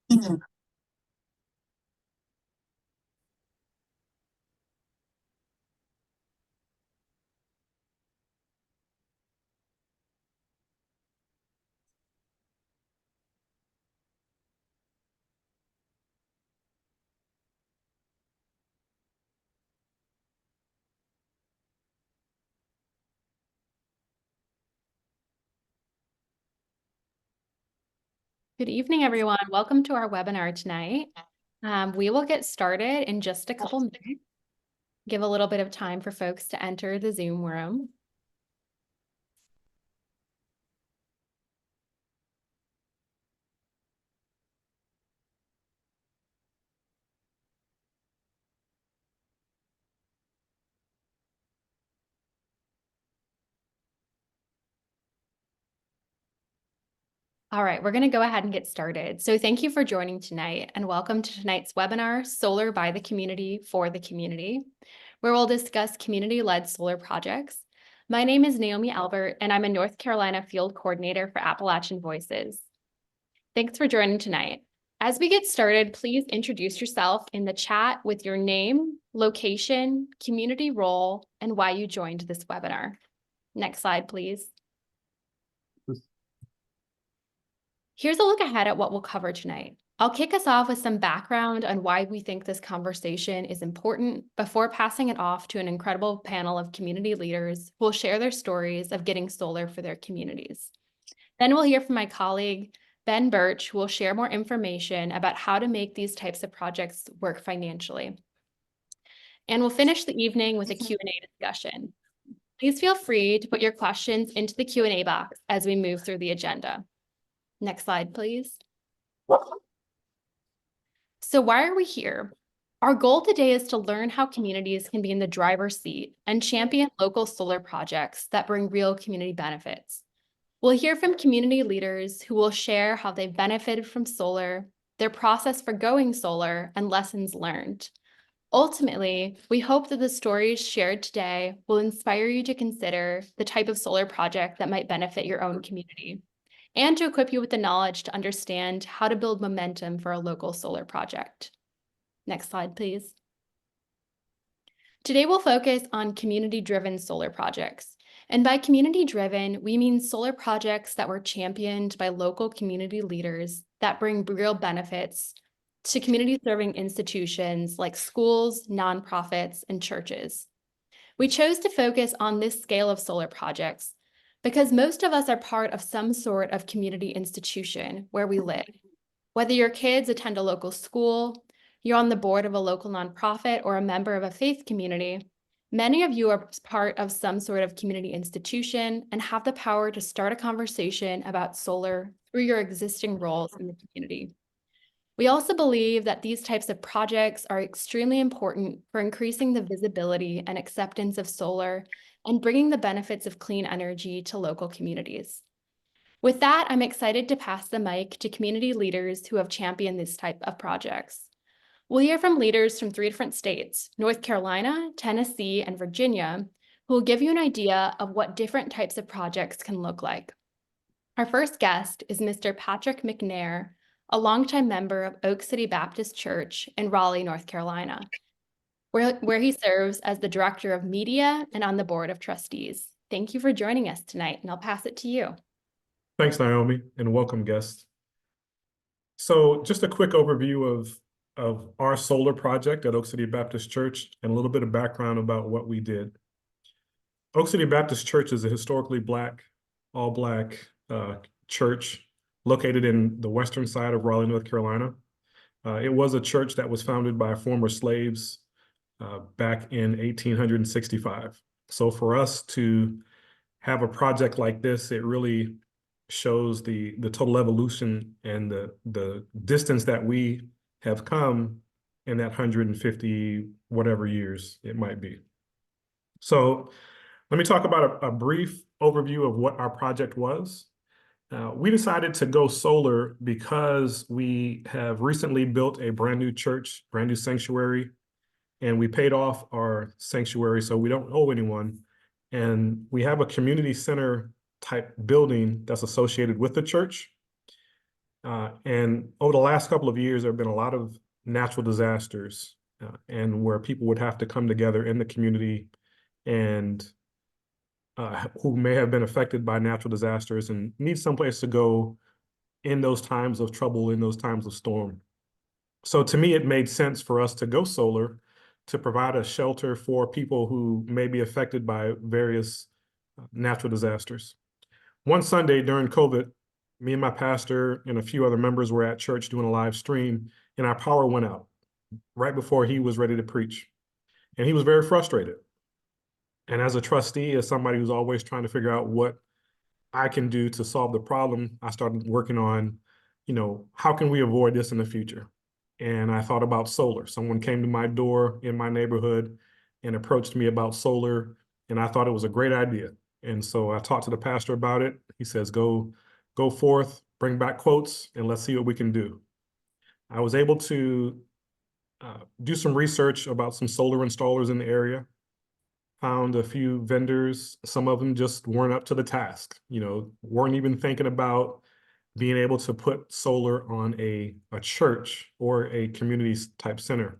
Good evening, everyone. Welcome to our webinar tonight. We will get started in just a couple minutes. Give a little bit of time for folks to enter the Zoom room. All right, we're going to go ahead and get started. So thank you for joining tonight and welcome to tonight's webinar, Solar by the Community for the Community, where we'll discuss community-led solar projects. My name is Naomi Albert, and I'm a North Carolina Field Coordinator for Appalachian Voices. Thanks for joining tonight. As we get started, please introduce yourself in the chat with your name, location, community role, and why you joined this webinar. Next slide, please. Here's a look ahead at what we'll cover tonight. I'll kick us off with some background on why we think this conversation is important before passing it off to an incredible panel of community leaders who will share their stories of getting solar for their communities. Then we'll hear from my colleague, Ben Birch, who will share more information about how to make these types of projects work financially. And we'll finish the evening with a Q&A discussion. Please feel free to put your questions into the Q&A box as we move through the agenda. Next slide, please. So why are we here? Our goal today is to learn how communities can be in the driver's seat and champion local solar projects that bring real community benefits. We'll hear from community leaders who will share how they've benefited from solar, their process for going solar, and lessons learned. Ultimately, we hope that the stories shared today will inspire you to consider the type of solar project that might benefit your own community, and to equip you with the knowledge to understand how to build momentum for a local solar project. Next slide, please. Today, we'll focus on community-driven solar projects. And by community-driven, we mean solar projects that were championed by local community leaders that bring real benefits to community-serving institutions like schools, nonprofits, and churches. We chose to focus on this scale of solar projects because most of us are part of some sort of community institution where we live. Whether your kids attend a local school, you're on the board of a local nonprofit, or a member of a faith community, many of you are part of some sort of community institution and have the power to start a conversation about solar through your existing roles in the community. We also believe that these types of projects are extremely important for increasing the visibility and acceptance of solar and bringing the benefits of clean energy to local communities. With that, I'm excited to pass the mic to community leaders who have championed this type of projects. We'll hear from leaders from 3 different states, North Carolina, Tennessee, and Virginia, who will give you an idea of what different types of projects can look like. Our first guest is Mr. Patrick McNair, a longtime member of Oak City Baptist Church in Raleigh, North Carolina, where he serves as the Director of Media and on the Board of Trustees. Thank you for joining us tonight, and I'll pass it to you. Thanks, Naomi, and welcome, guests. So just a quick overview of our solar project at Oak City Baptist Church and a little bit of background about what we did. Oak City Baptist Church is a historically all-Black church located in the western side of Raleigh, North Carolina. It was a church that was founded by former slaves back in 1865. So for us to have a project like this, it really shows the total evolution and the distance that we have come in that 150 whatever years it might be. So let me talk about a brief overview of what our project was. We decided to go solar because we have recently built a brand new church, brand new sanctuary, and we paid off our sanctuary, so we don't owe anyone. And we have a community center type building that's associated with the church. And over the last couple of years, there have been a lot of natural disasters, and where people would have to come together in the community and who may have been affected by natural disasters and need someplace to go in those times of trouble, in those times of storm. So to me, it made sense for us to go solar to provide a shelter for people who may be affected by various natural disasters. One Sunday during COVID, me and my pastor and a few other members were at church doing a live stream, and our power went out right before he was ready to preach. And he was very frustrated. And as a trustee, as somebody who's always trying to figure out what I can do to solve the problem, I started working on, how can we avoid this in the future? And I thought about solar. Someone came to my door in my neighborhood and approached me about solar, and I thought it was a great idea. And so I talked to the pastor about it. He says, go forth, bring back quotes, and let's see what we can do. I was able to do some research about some solar installers in the area, found a few vendors. Some of them just weren't up to the task, weren't even thinking about being able to put solar on a church or a community type center.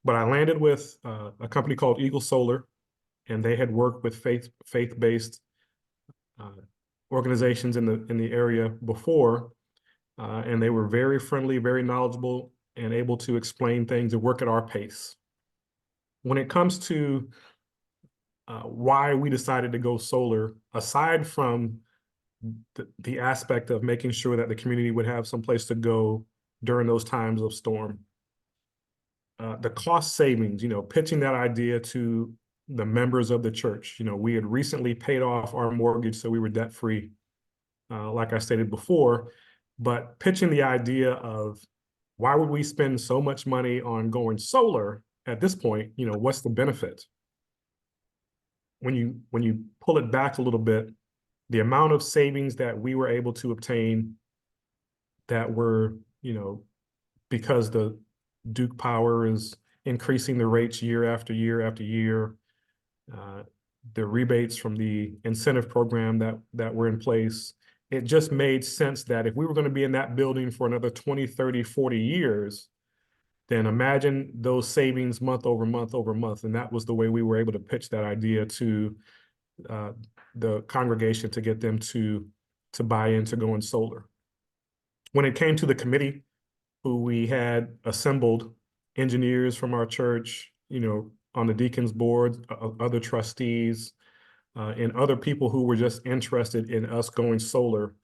But I landed with a company called Eagle Solar, and they had worked with faith-based organizations in the area before, and they were very friendly, very knowledgeable, and able to explain things and work at our pace. When it comes to why we decided to go solar, aside from the aspect of making sure that the community would have some place to go during those times of storm, the cost savings, pitching that idea to the members of the church. We had recently paid off our mortgage, so we were debt free, like I stated before, but pitching the idea of why would we spend so much money on going solar at this point? What's the benefit? When you pull it back a little bit, the amount of savings that we were able to obtain that were, because the Duke Power is increasing the rates year after year after year, the rebates from the incentive program that were in place, it just made sense that if we were going to be in that building for another 20, 30, 40 years, then imagine those savings month over month over month. And that was the way we were able to pitch that idea to the congregation to get them to buy into going solar. When it came to the committee, who we had assembled, engineers from our church, on the deacons board, other trustees, and other people who were just interested in us going solar.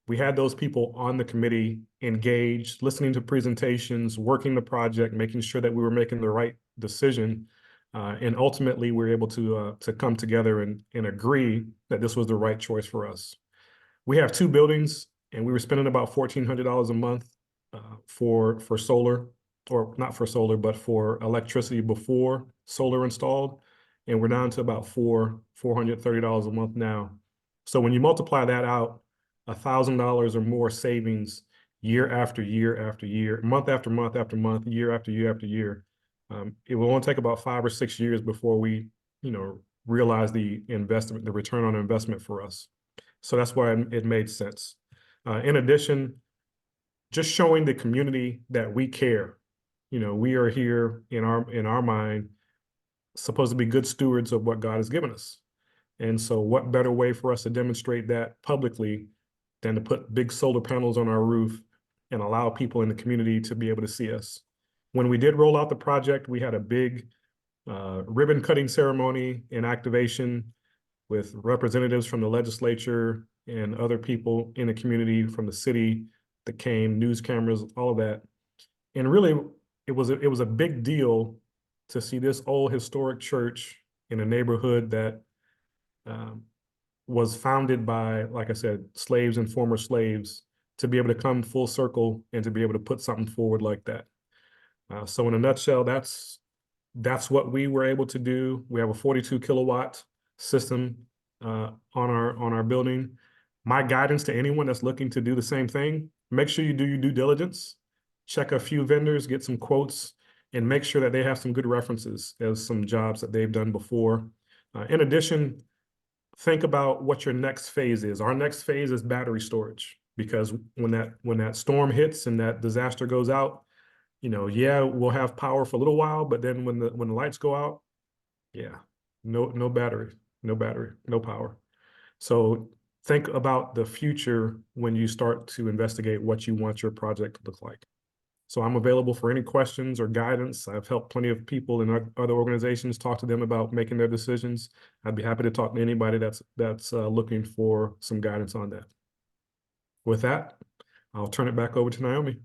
We had those people on the committee engaged, listening to presentations, working the project, making sure that we were making the right decision. And ultimately, we were able to come together and agree that this was the right choice for us. We have 2 buildings, and we were spending about $1,400 a month for solar, or not for solar, but for electricity before solar installed. And we're down to about $430 a month now. So when you multiply that out, $1,000 or more savings year after year after year, month after month after month, year after year after year. It will only take about 5 or 6 years before we, realize the investment, the return on investment for us. So that's why it made sense. In addition, just showing the community that we care. We are here in our mind supposed to be good stewards of what God has given us. And so what better way for us to demonstrate that publicly than to put big solar panels on our roof and allow people in the community to be able to see us. When we did roll out the project, we had a big ribbon cutting ceremony and activation with representatives from the legislature and other people in the community from the city that came, news cameras, all of that. And really, it was a big deal to see this old historic church in a neighborhood that was founded by, like I said, slaves and former slaves, to be able to come full circle and to be able to put something forward like that. So in a nutshell, that's what we were able to do. We have a 42 kilowatt system on our building. My guidance to anyone that's looking to do the same thing: make sure you do your due diligence, check a few vendors, get some quotes, and make sure that they have some good references as some jobs that they've done before. In addition, think about what your next phase is. Our next phase is battery storage. because when that storm hits and that disaster goes out, yeah, we'll have power for a little while, but then when the lights go out, yeah, no battery, no power. So think about the future when you start to investigate what you want your project to look like. So I'm available for any questions or guidance. I've helped plenty of people in other organizations talk to them about making their decisions. I'd be happy to talk to anybody that's looking for some guidance on that. With that, I'll turn it back over to Naomi.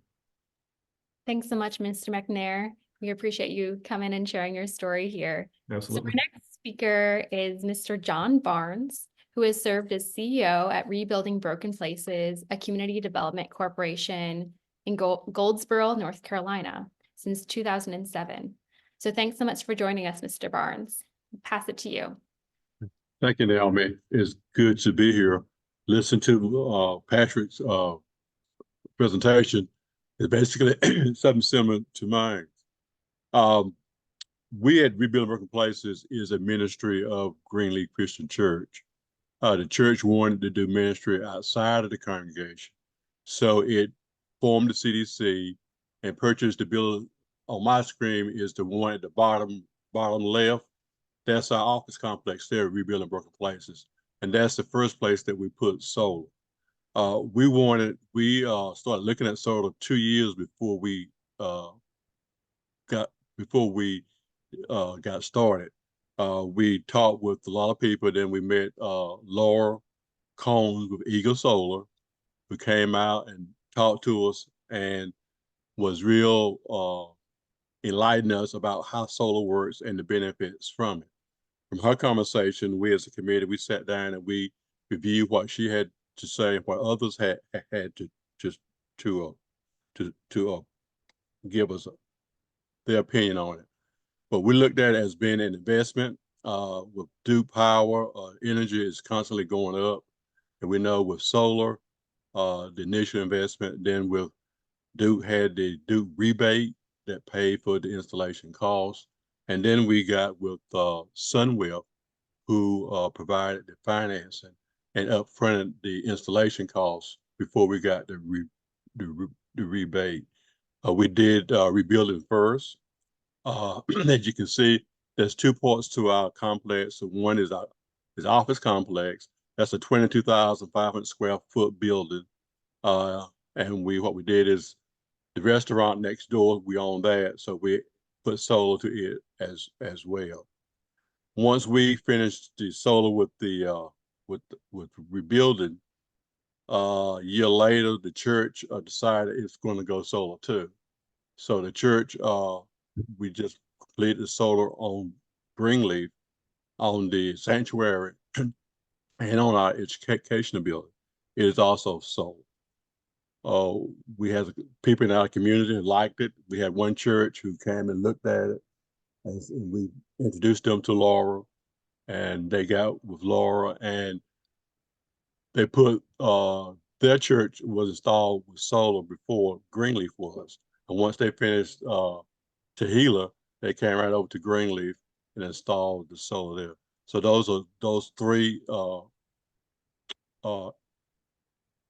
Thanks so much, Mr. McNair. We appreciate you coming and sharing your story here. Absolutely. So our next speaker is Mr. John Barnes, who has served as CEO at Rebuilding Broken Places, a community development corporation in Goldsboro, North Carolina, since 2007. So thanks so much for joining us, Mr. Barnes. I'll pass it to you. Thank you, Naomi. It's good to be here. Listen to Patrick's presentation. It's basically something similar to mine. We at Rebuilding Broken Places is a ministry of Greenleaf Christian Church. The church wanted to do ministry outside of the congregation. So it formed the CDC and purchased the building. On my screen is the one at the bottom left. That's our office complex there, Rebuilding Broken Places. And that's the first place that we put solar. We started looking at solar 2 years before we got started. We talked with a lot of people. Then we met Laura Combs with Eagle Solar, who came out and talked to us and was real enlightening us about how solar works and the benefits from it. From her conversation, we as a committee, we sat down and we reviewed what she had to say, what others had to give us their opinion on it. But we looked at it as being an investment. With Duke Power, energy is constantly going up. And we know with solar, the initial investment, then with Duke had the Duke rebate that paid for the installation costs. And then we got with Sunwell, who provided the financing and upfronted the installation costs before we got the rebate. We did rebuilding first. As you can see, there's 2 parts to our complex. So one is our office complex. That's a 22,500 square foot building. And what we did is the restaurant next door, we own that. So we put solar to it as well. Once we finished the solar with the with rebuilding, a year later, the church decided it's going to go solar too. So the church, we just completed the solar on Greenleaf, on the sanctuary, and on our educational building. It is also solar. We had people in our community who liked it. We had one church who came and looked at it, and we introduced them to Laura, and they got with Laura, and they put their church was installed with solar before Greenleaf was. And once they finished Tehillah, they came right over to Greenleaf and installed the solar there. So those 3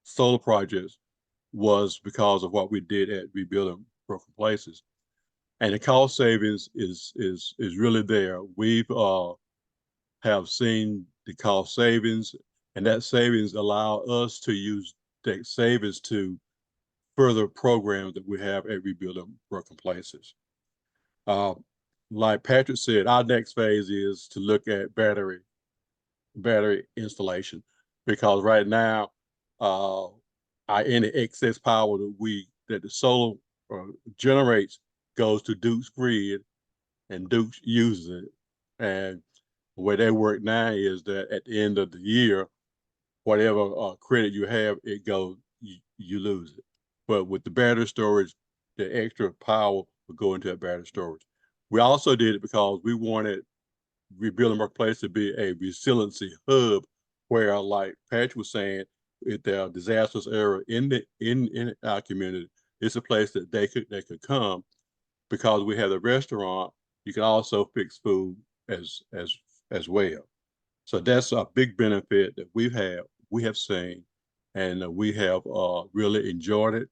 solar projects was because of what we did at Rebuilding Broken Places. And the cost savings is really there. We've have seen the cost savings, and that savings allow us to use that savings to further programs that we have at Rebuilding Broken Places. Like Patrick said, our next phase is to look at battery installation, because right now, any excess power that the solar generates goes to Duke's grid, and Duke uses it. And the way they work now is that at the end of the year, whatever credit you have, it goes, you lose it. But with the battery storage, the extra power will go into that battery storage. We also did it because we wanted Rebuilding Workplace to be a resiliency hub, where, like Patrick was saying, if there are disastrous area in our community, it's a place that they could come. Because we have a restaurant, you can also fix food as well. So that's a big benefit that we have seen, and we have really enjoyed it.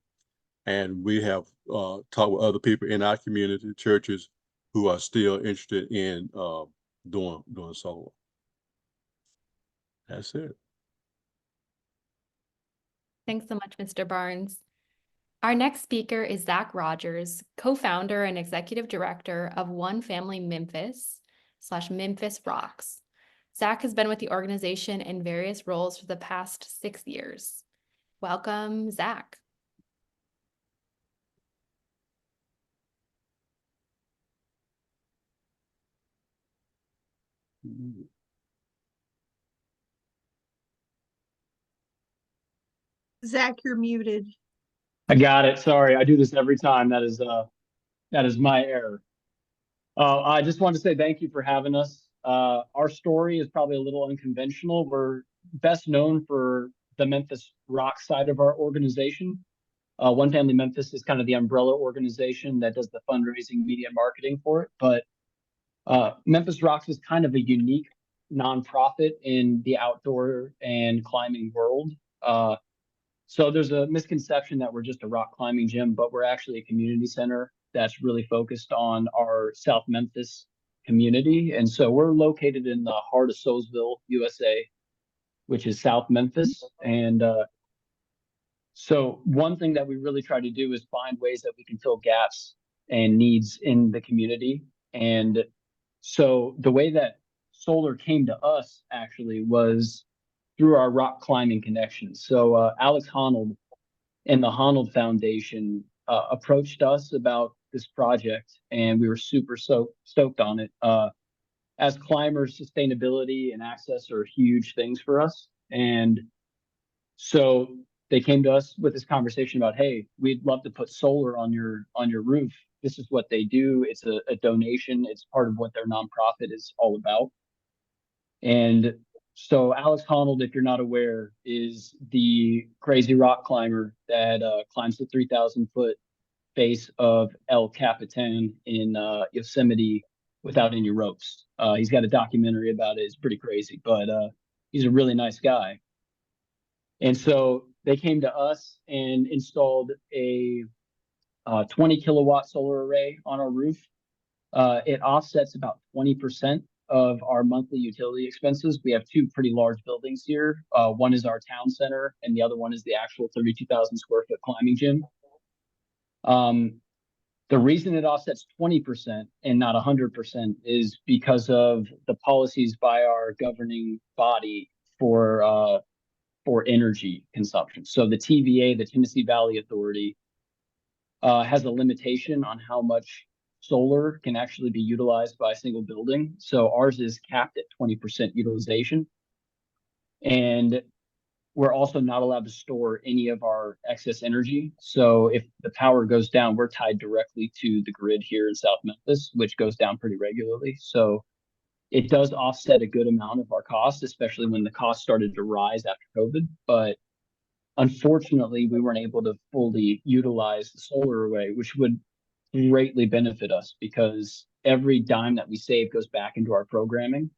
And we have talked with other people in our community, churches, who are still interested in doing solar. That's it. Thanks so much, Mr. Barnes. Our next speaker is Zach Rogers, co-founder and executive director of One Family Memphis / Memphis Rocks. Zach has been with the organization in various roles for the past 6 years. Welcome, Zach. Zach, you're muted. I got it. Sorry, I do this every time. That is my error. I just wanted to say thank you for having us. Our story is probably a little unconventional. We're best known for the Memphis Rock side of our organization. One Family Memphis is kind of the umbrella organization that does the fundraising, media, marketing for it. But Memphis Rocks is kind of a unique nonprofit in the outdoor and climbing world. So there's a misconception that we're just a rock climbing gym, but we're actually a community center that's really focused on our South Memphis community. And so we're located in the heart of Soulsville, USA, which is South Memphis. And so one thing that we really try to do is find ways that we can fill gaps and needs in the community. And so the way that solar came to us actually was through our rock climbing connections. So Alex Honnold and the Honnold Foundation approached us about this project, and we were super stoked on it. As climbers, sustainability and access are huge things for us. And so they came to us with this conversation about, hey, we'd love to put solar on your roof. This is what they do. It's a donation. It's part of what their nonprofit is all about. And so Alex Honnold, if you're not aware, is the crazy rock climber that climbs the 3,000-foot face of El Capitan in Yosemite without any ropes. He's got a documentary about it. It's pretty crazy, but he's a really nice guy. And so they came to us and installed a 20 kilowatt solar array on our roof. It offsets about 20% of our monthly utility expenses. We have two pretty large buildings here. One is our town center, and the other one is the actual 32,000 square foot climbing gym. The reason it offsets 20% and not 100% is because of the policies by our governing body for energy consumption. So the TVA, the Tennessee Valley Authority, has a limitation on how much solar can actually be utilized by a single building. So ours is capped at 20% utilization. And we're also not allowed to store any of our excess energy. So if the power goes down, we're tied directly to the grid here in South Memphis, which goes down pretty regularly. So it does offset a good amount of our costs, especially when the cost started to rise after COVID. But unfortunately, we weren't able to fully utilize the solar array, which would greatly benefit us because every dime that we save goes back into our programming,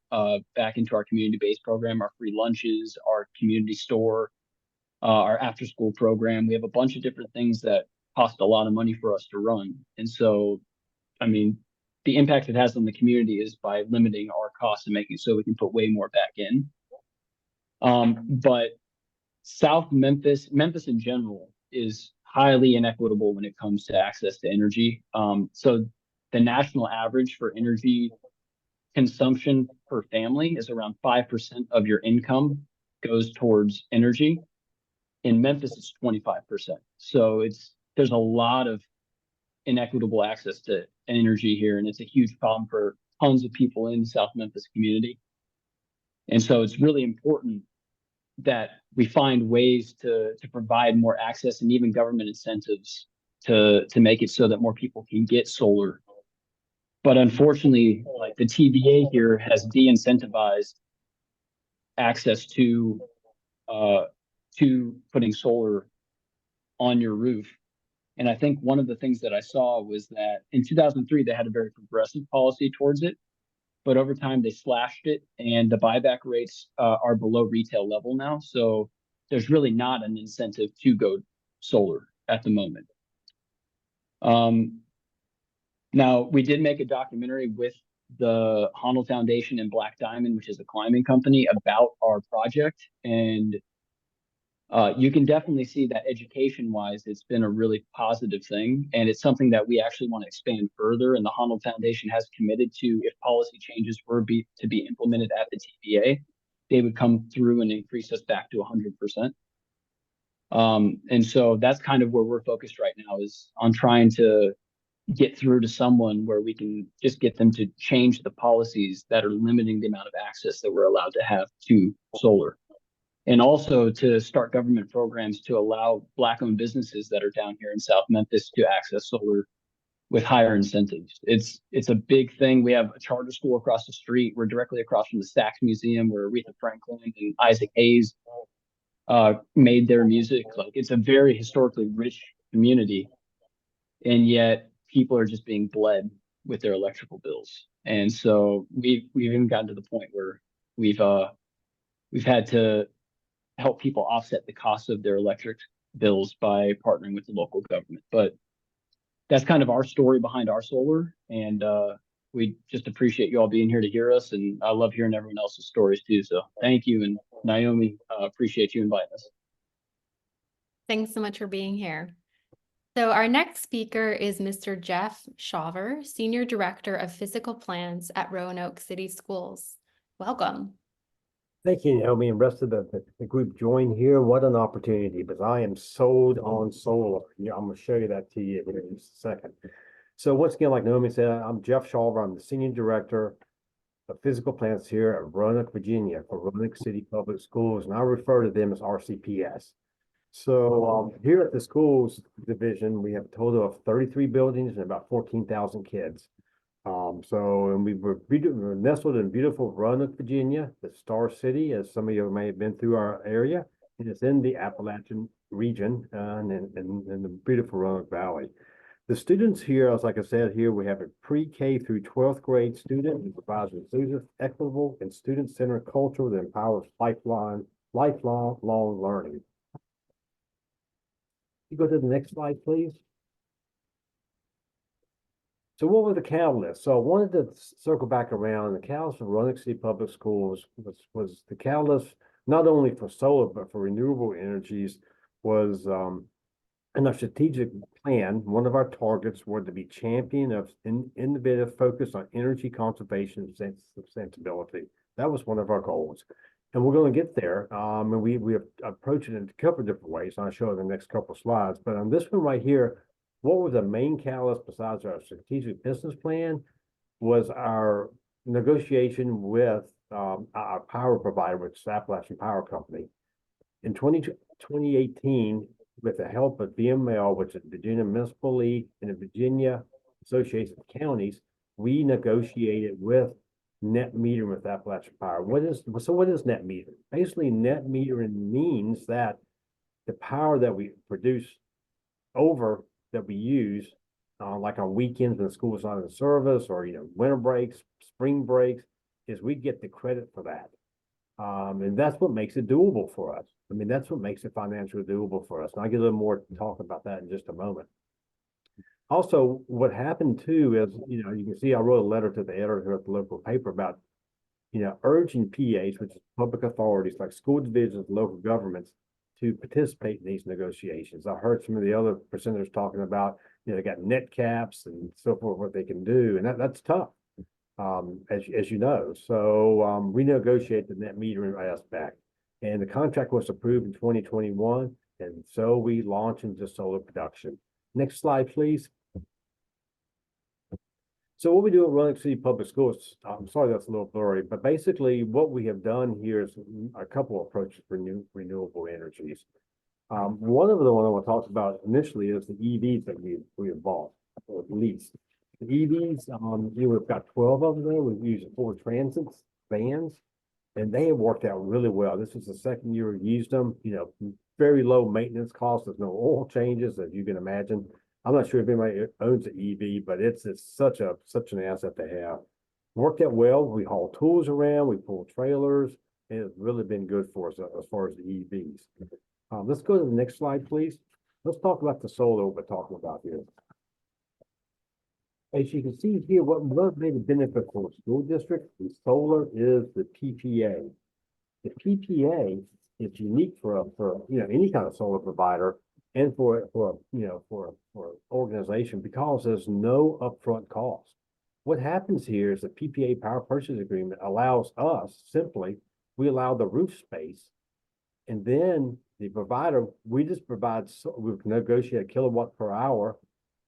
back into our community-based program, our free lunches, our community store, our after-school program. We have a bunch of different things that cost a lot of money for us to run. And so, I mean, the impact it has on the community is by limiting our costs and making it so we can put way more back in. But South Memphis in general is highly inequitable when it comes to access to energy. So the national average for energy consumption per family is around 5% of your income goes towards energy. In Memphis, it's 25%. So there's a lot of inequitable access to energy here, and it's a huge problem for tons of people in the South Memphis community. And so it's really important that we find ways to provide more access and even government incentives to make it so that more people can get solar. But unfortunately, like the TVA here has de-incentivized access to putting solar on your roof. And I think one of the things that I saw was that in 2003, they had a very progressive policy towards it. But over time, they slashed it, and the buyback rates are below retail level now. So there's really not an incentive to go solar at the moment. Now, we did make a documentary with the Honnold Foundation and Black Diamond, which is a climbing company, about our project. And you can definitely see that education-wise, it's been a really positive thing. And it's something that we actually want to expand further. And the Honnold Foundation has committed to, if policy changes were to be implemented at the TVA, they would come through and increase us back to 100%. And so that's kind of where we're focused right now, is on trying to get through to someone where we can just get them to change the policies that are limiting the amount of access that we're allowed to have to solar. And also to start government programs to allow Black-owned businesses that are down here in South Memphis to access solar with higher incentives. It's a big thing. We have a charter school across the street. We're directly across from the Stax Museum, where Aretha Franklin and Isaac Hayes made their music. Like, it's a very historically rich community, and yet people are just being bled with their electrical bills. And so we've even gotten to the point where we've had to help people offset the cost of their electric bills by partnering with the local government. But that's kind of our story behind our solar, and we just appreciate you all being here to hear us, and I love hearing everyone else's stories too. So thank you, and Naomi, appreciate you inviting us. Thanks so much for being here. So our next speaker is Mr. Jeff Shaver, Senior Director of Physical Plans at Roanoke City Schools. Welcome. Thank you, Naomi, and rest of the group join here. What an opportunity, because I am sold on solar. Yeah, I'm going to show you that to you in just a second. So once again, like Naomi said, I'm Jeff Shaver. I'm the Senior Director of Physical Plants here at Roanoke, Virginia for Roanoke City Public Schools, and I refer to them as RCPS. So here at the schools division, we have a total of 33 buildings and about 14,000 kids. And we're nestled in beautiful Roanoke, Virginia, the Star City, as some of you may have been through our area. And it's in the Appalachian region and in the beautiful Roanoke Valley. The students here, as like I said, here we have a pre-K through 12th grade student who provides inclusive, equitable, and student-centered culture that empowers lifelong learning. You go to the next slide, please. So what were the catalysts? So I wanted to circle back around. The catalyst for Roanoke City Public Schools was the catalyst not only for solar, but for renewable energies was in our strategic plan. One of our targets were to be champion of innovative focus on energy conservation and sustainability. That was one of our goals. And we're going to get there. And we approach it in a couple of different ways. I'll show you in the next couple of slides. But on this one right here, what was the main catalyst besides our strategic business plan was our negotiation with our power provider, which is Appalachian Power Company. In 2018, with the help of VML, which is the Virginia Municipal League and the Virginia Association of Counties, we negotiated with net metering with Appalachian Power. What is net metering? Basically, net metering means that the power that we produce that we use, like on weekends when the school is not in service, or winter breaks, spring breaks, is we get the credit for that, and that's what makes it doable for us. I mean, that's what makes it financially doable for us. And I'll get a little more to talk about that in just a moment. Also, what happened too is, you can see I wrote a letter to the editor at the local paper about, urging PAs, which is public authorities like school divisions, local governments, to participate in these negotiations. I heard some of the other presenters talking about, they got net caps and so forth, what they can do, and that's tough, as you know. So we negotiated the net metering aspect, and the contract was approved in 2021, and so we launched into solar production. Next slide, please. So what we do at Roanoke City Public Schools, I'm sorry that's a little blurry, but basically what we have done here is a couple of approaches for renewable energies. One of the one I want to talk about initially is the EVs that we have bought or leased. The EVs, we've got 12 of them there. We've used 4 transits, vans, and they have worked out really well. This is the second year we've used them. Very low maintenance costs. There's no oil changes, as you can imagine. I'm not sure if anybody owns an EV, but it's such an asset to have. Worked out well. We haul tools around, we pull trailers, and it's really been good for us as far as the EVs. Let's go to the next slide, please. Let's talk about the solar we're talking about here. As you can see here, what made a benefit for the school district, the solar is the PPA. The PPA is unique for any kind of solar provider and for organization because there's no upfront cost. What happens here is the PPA power purchase agreement allows us simply, we allow the roof space, and then the provider, we just provide, we negotiate a kilowatt per hour,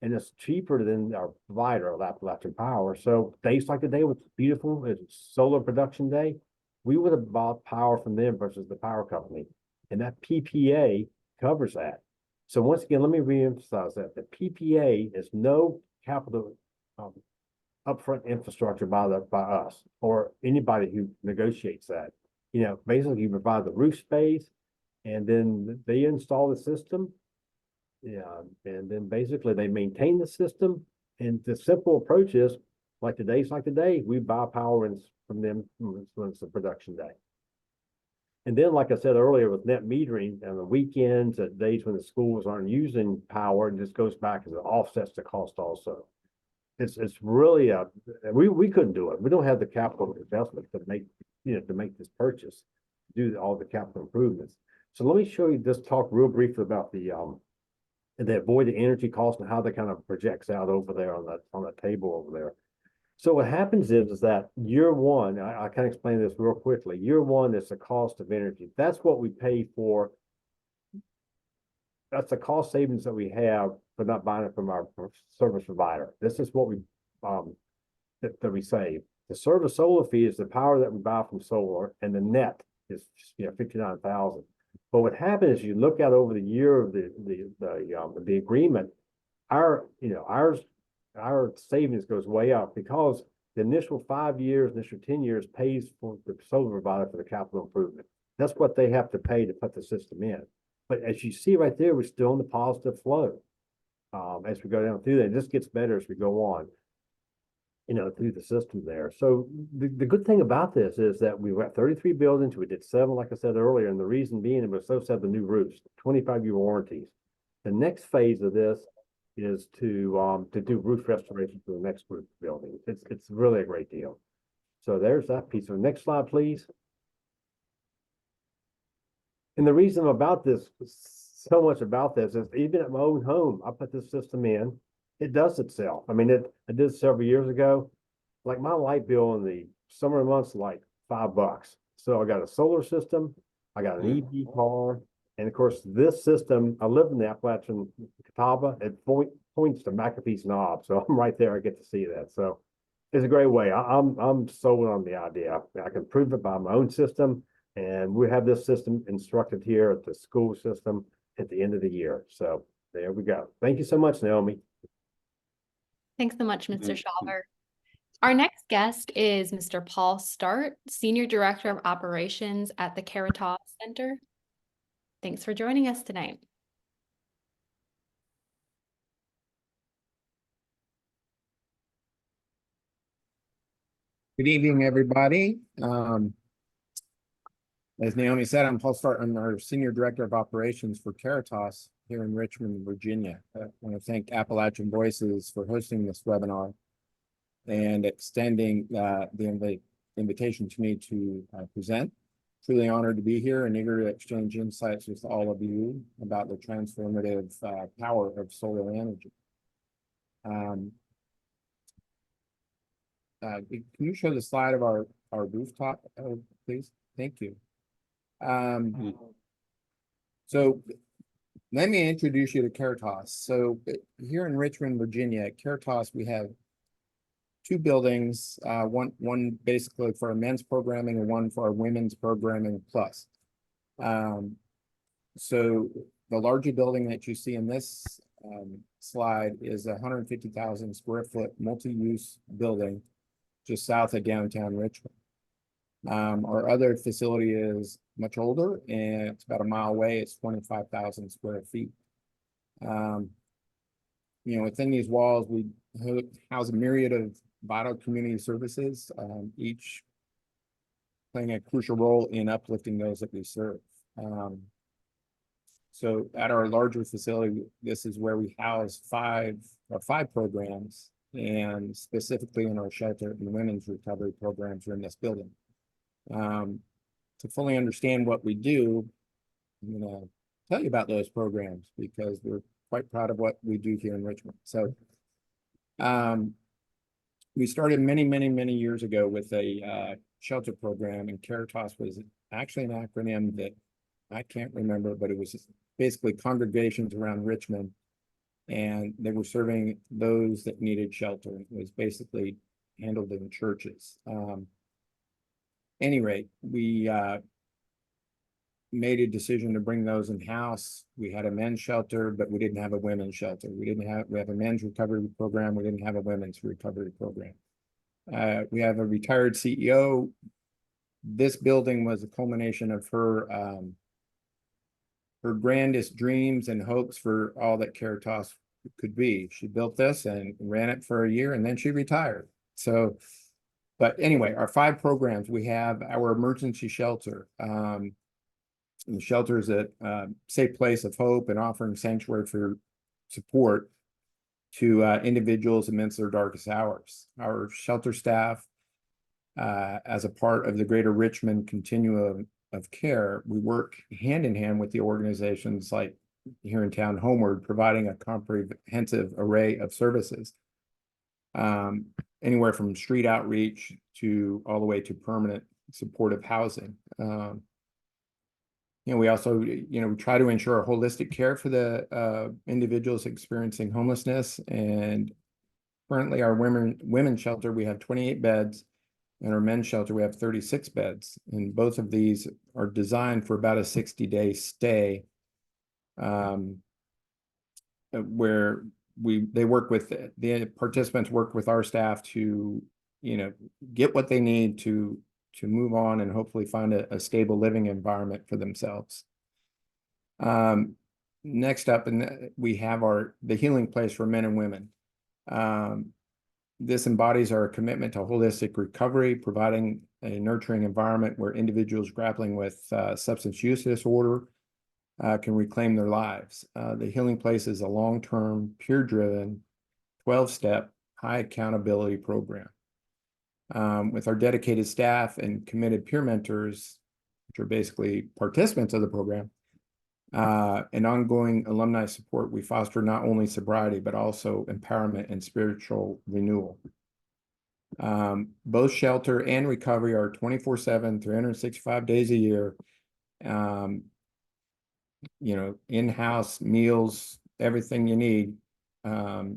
and it's cheaper than our provider of Appalachian Power. So days like today was beautiful, it's solar production day, we would have bought power from them versus the power company. And that PPA covers that. So once again, let me reemphasize that the PPA is no capital upfront infrastructure by us or anybody who negotiates that. Basically you provide the roof space and then they install the system. Yeah, and then basically they maintain the system. And the simple approach is like today, we buy power from them when it's the production day. And then, like I said earlier, with net metering and the weekends, at days when the schools aren't using power, it just goes back as it offsets the cost also. It's really we couldn't do it. We don't have the capital investment to make this purchase, do all the capital improvements. So let me show you, just talk real briefly about the avoided energy cost and how that kind of projects out over there on that table over there. So what happens is that year one, I can explain this real quickly. Year one is the cost of energy. That's what we pay for. That's the cost savings that we have for not buying it from our service provider. This is what we that we save. The service solar fee is the power that we buy from solar, and the net is 59,000. But what happens is you look out over the year of the agreement, our savings goes way up because the initial 5 years, initial 10 years pays for the solar provider for the capital improvement. That's what they have to pay to put the system in. But as you see right there, we're still in the positive flow. As we go down through that, it just gets better as we go on, through the system there. So the good thing about this is that we've got 33 buildings. We did 7, like I said earlier, and the reason being it was so sad the new roofs, 25-year warranties. The next phase of this is to do roof restoration for the next group of buildings. It's really a great deal. So there's that piece. So next slide, please. And the reason about this, so much about this, is even at my own home, I put this system in. It does itself. I mean, I did several years ago. Like my light bill in the summer months, like $5. So I got a solar system, I got an EV car, and of course this system. I live in the Appalachian Catawba. It points to McAfee's Knob, so I'm right there. I get to see that. So it's a great way. I'm sold on the idea. I can prove it by my own system, and we have this system instructed here at the school system at the end of the year. So there we go. Thank you so much, Naomi. Thanks so much, Mr. Schauber. Our next guest is Mr. Paul Start, Senior Director of Operations at the Caritas Center. Thanks for joining us tonight. Good evening, everybody. As Naomi said, I'm Paul Start. I'm our Senior Director of Operations for Caritas here in Richmond, Virginia. I want to thank Appalachian Voices for hosting this webinar and extending the invitation to me to present. Truly honored to be here and eager to exchange insights with all of you about the transformative power of solar energy. Can you show the slide of our rooftop, please? Thank you. So let me introduce you to Caritas. So here in Richmond, Virginia, at Caritas, we have 2 buildings, one basically for our men's programming and one for our women's programming plus. So the larger building that you see in this slide is a 150,000 square foot multi-use building just south of downtown Richmond. Our other facility is much older and it's about a mile away. It's 25,000 square feet. Within these walls, we house a myriad of vital community services. Each playing a crucial role in uplifting those that we serve. So at our larger facility, this is where we house five programs, and specifically in our shelter and women's recovery programs are in this building. To fully understand what we do, I'm gonna tell you about those programs because we're quite proud of what we do here in Richmond. So we started many years ago with a shelter program, and Caritas was actually an acronym that I can't remember, but it was basically congregations around Richmond, and they were serving those that needed shelter. It was basically handled in churches. Any rate, we made a decision to bring those in-house. We had a men's shelter, but we didn't have a women's shelter. We have a men's recovery program. We didn't have a women's recovery program. We have a retired CEO. This building was a culmination of her grandest dreams and hopes for all that Caritas could be. She built this and ran it for a year, and then she retired. So, but anyway, our 5 programs, we have our emergency shelter. The shelter is a safe place of hope and offering sanctuary for support to individuals amidst their darkest hours. Our shelter staff, as a part of the Greater Richmond Continuum of Care, we work hand in hand with the organizations like here in town, Homeward, providing a comprehensive array of services, anywhere from street outreach to all the way to permanent supportive housing. We also, we try to ensure holistic care for the individuals experiencing homelessness. And currently, our women's shelter, we have 28 beds, and our men's shelter, we have 36 beds. And both of these are designed for about a 60-day stay, where they work with the participants work with our staff to, get what they need to move on and hopefully find a stable living environment for themselves. Next up, we have the healing place for men and women. This embodies our commitment to holistic recovery, providing a nurturing environment where individuals grappling with substance use disorder can reclaim their lives. The healing place is a long-term, peer-driven, 12-step, high accountability program. With our dedicated staff and committed peer mentors, which are basically participants of the program, and ongoing alumni support, we foster not only sobriety, but also empowerment and spiritual renewal. Both shelter and recovery are 24/7, 365 days a year. In-house meals, everything you need to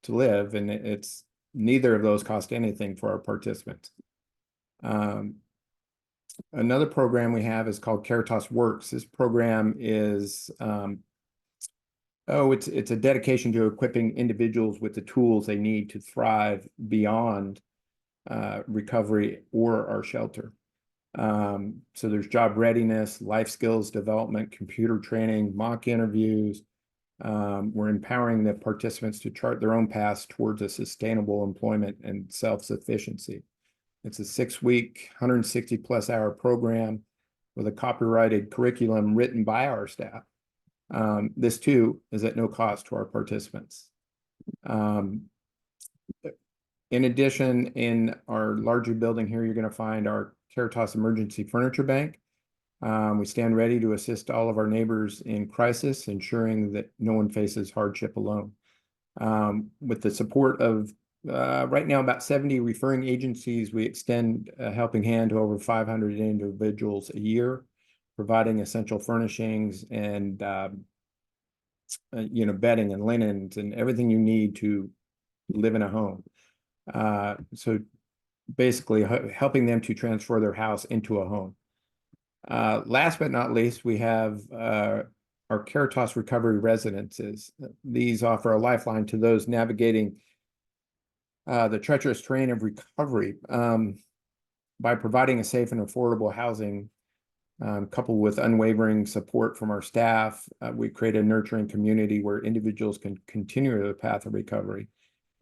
live, and it's neither of those cost anything for our participants. Another program we have is called Caritas Works. This program is it's a dedication to equipping individuals with the tools they need to thrive beyond recovery or our shelter. So there's job readiness, life skills development, computer training, mock interviews. We're empowering the participants to chart their own paths towards a sustainable employment and self-sufficiency. It's a 6-week, 160+ hour program with a copyrighted curriculum written by our staff. This too is at no cost to our participants. In addition, in our larger building here, you're going to find our Caritas Emergency Furniture Bank. We stand ready to assist all of our neighbors in crisis, ensuring that no one faces hardship alone. With the support of right now about 70 referring agencies, we extend a helping hand to over 500 individuals a year, providing essential furnishings and bedding and linens and everything you need to live in a home. So basically helping them to transfer their house into a home. Last but not least, we have our Caritas Recovery Residences. These offer a lifeline to those navigating the treacherous terrain of recovery by providing a safe and affordable housing, coupled with unwavering support from our staff. We create a nurturing community where individuals can continue the path of recovery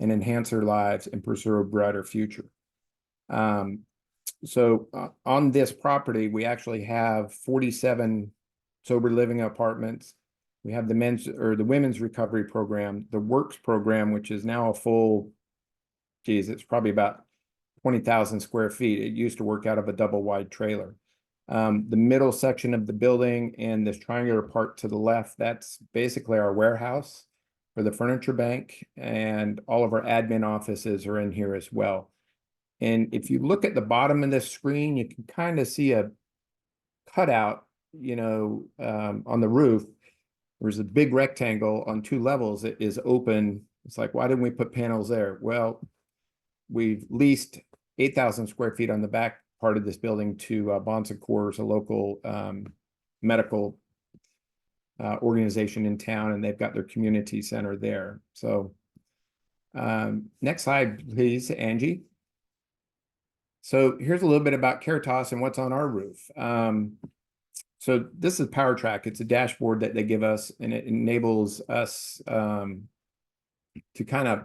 and enhance their lives and pursue a brighter future. So on this property, we actually have 47 sober living apartments. We have the women's recovery program, the works program, which is now a full, geez, it's probably about 20,000 square feet. It used to work out of a double wide trailer. The middle section of the building and this triangular part to the left, that's basically our warehouse for the furniture bank, and all of our admin offices are in here as well. And if you look at the bottom of this screen, you can kind of see a cutout, on the roof. There's a big rectangle on 2 levels that is open. It's like, why didn't we put panels there? Well, we've leased 8,000 square feet on the back part of this building to Bon Secours, a local medical organization in town, and they've got their community center there. So next slide, please, Angie. So here's a little bit about Caritas and what's on our roof. So this is PowerTrack. It's a dashboard that they give us, and it enables us to kind of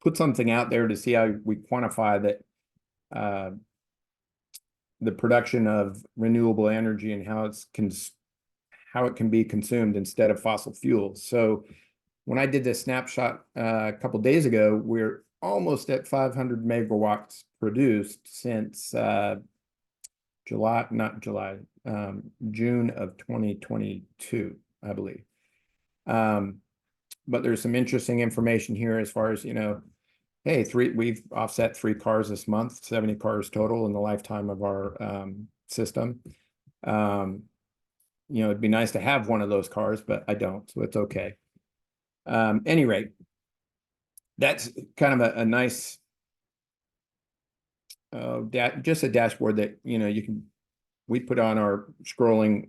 put something out there to see how we quantify that the production of renewable energy and how it can be consumed instead of fossil fuels. So when I did this snapshot a couple days ago, we're almost at 500 megawatts produced since June of 2022, I believe. But there's some interesting information here as far as, hey, we've offset 3 cars this month, 70 cars total in the lifetime of our system. It'd be nice to have one of those cars, but I don't, so it's okay. Any rate, that's kind of a nice just a dashboard that we put on our scrolling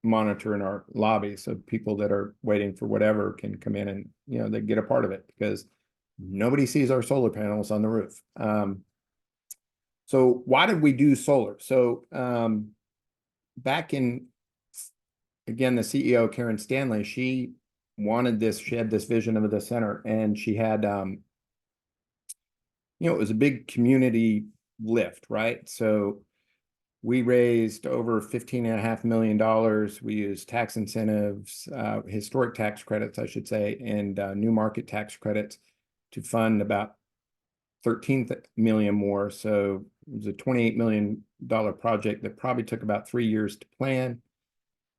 monitor in our lobby, so people that are waiting for whatever can come in and they get a part of it, because nobody sees our solar panels on the roof. So why did we do solar? So back in, again, the CEO, Karen Stanley, she wanted this, she had this vision of the center, and she had it was a big community lift, right? So we raised over $15.5 million. We used tax incentives, historic tax credits, I should say, and new market tax credits to fund about 13 million more. So it was a $28 million project that probably took about 3 years to plan.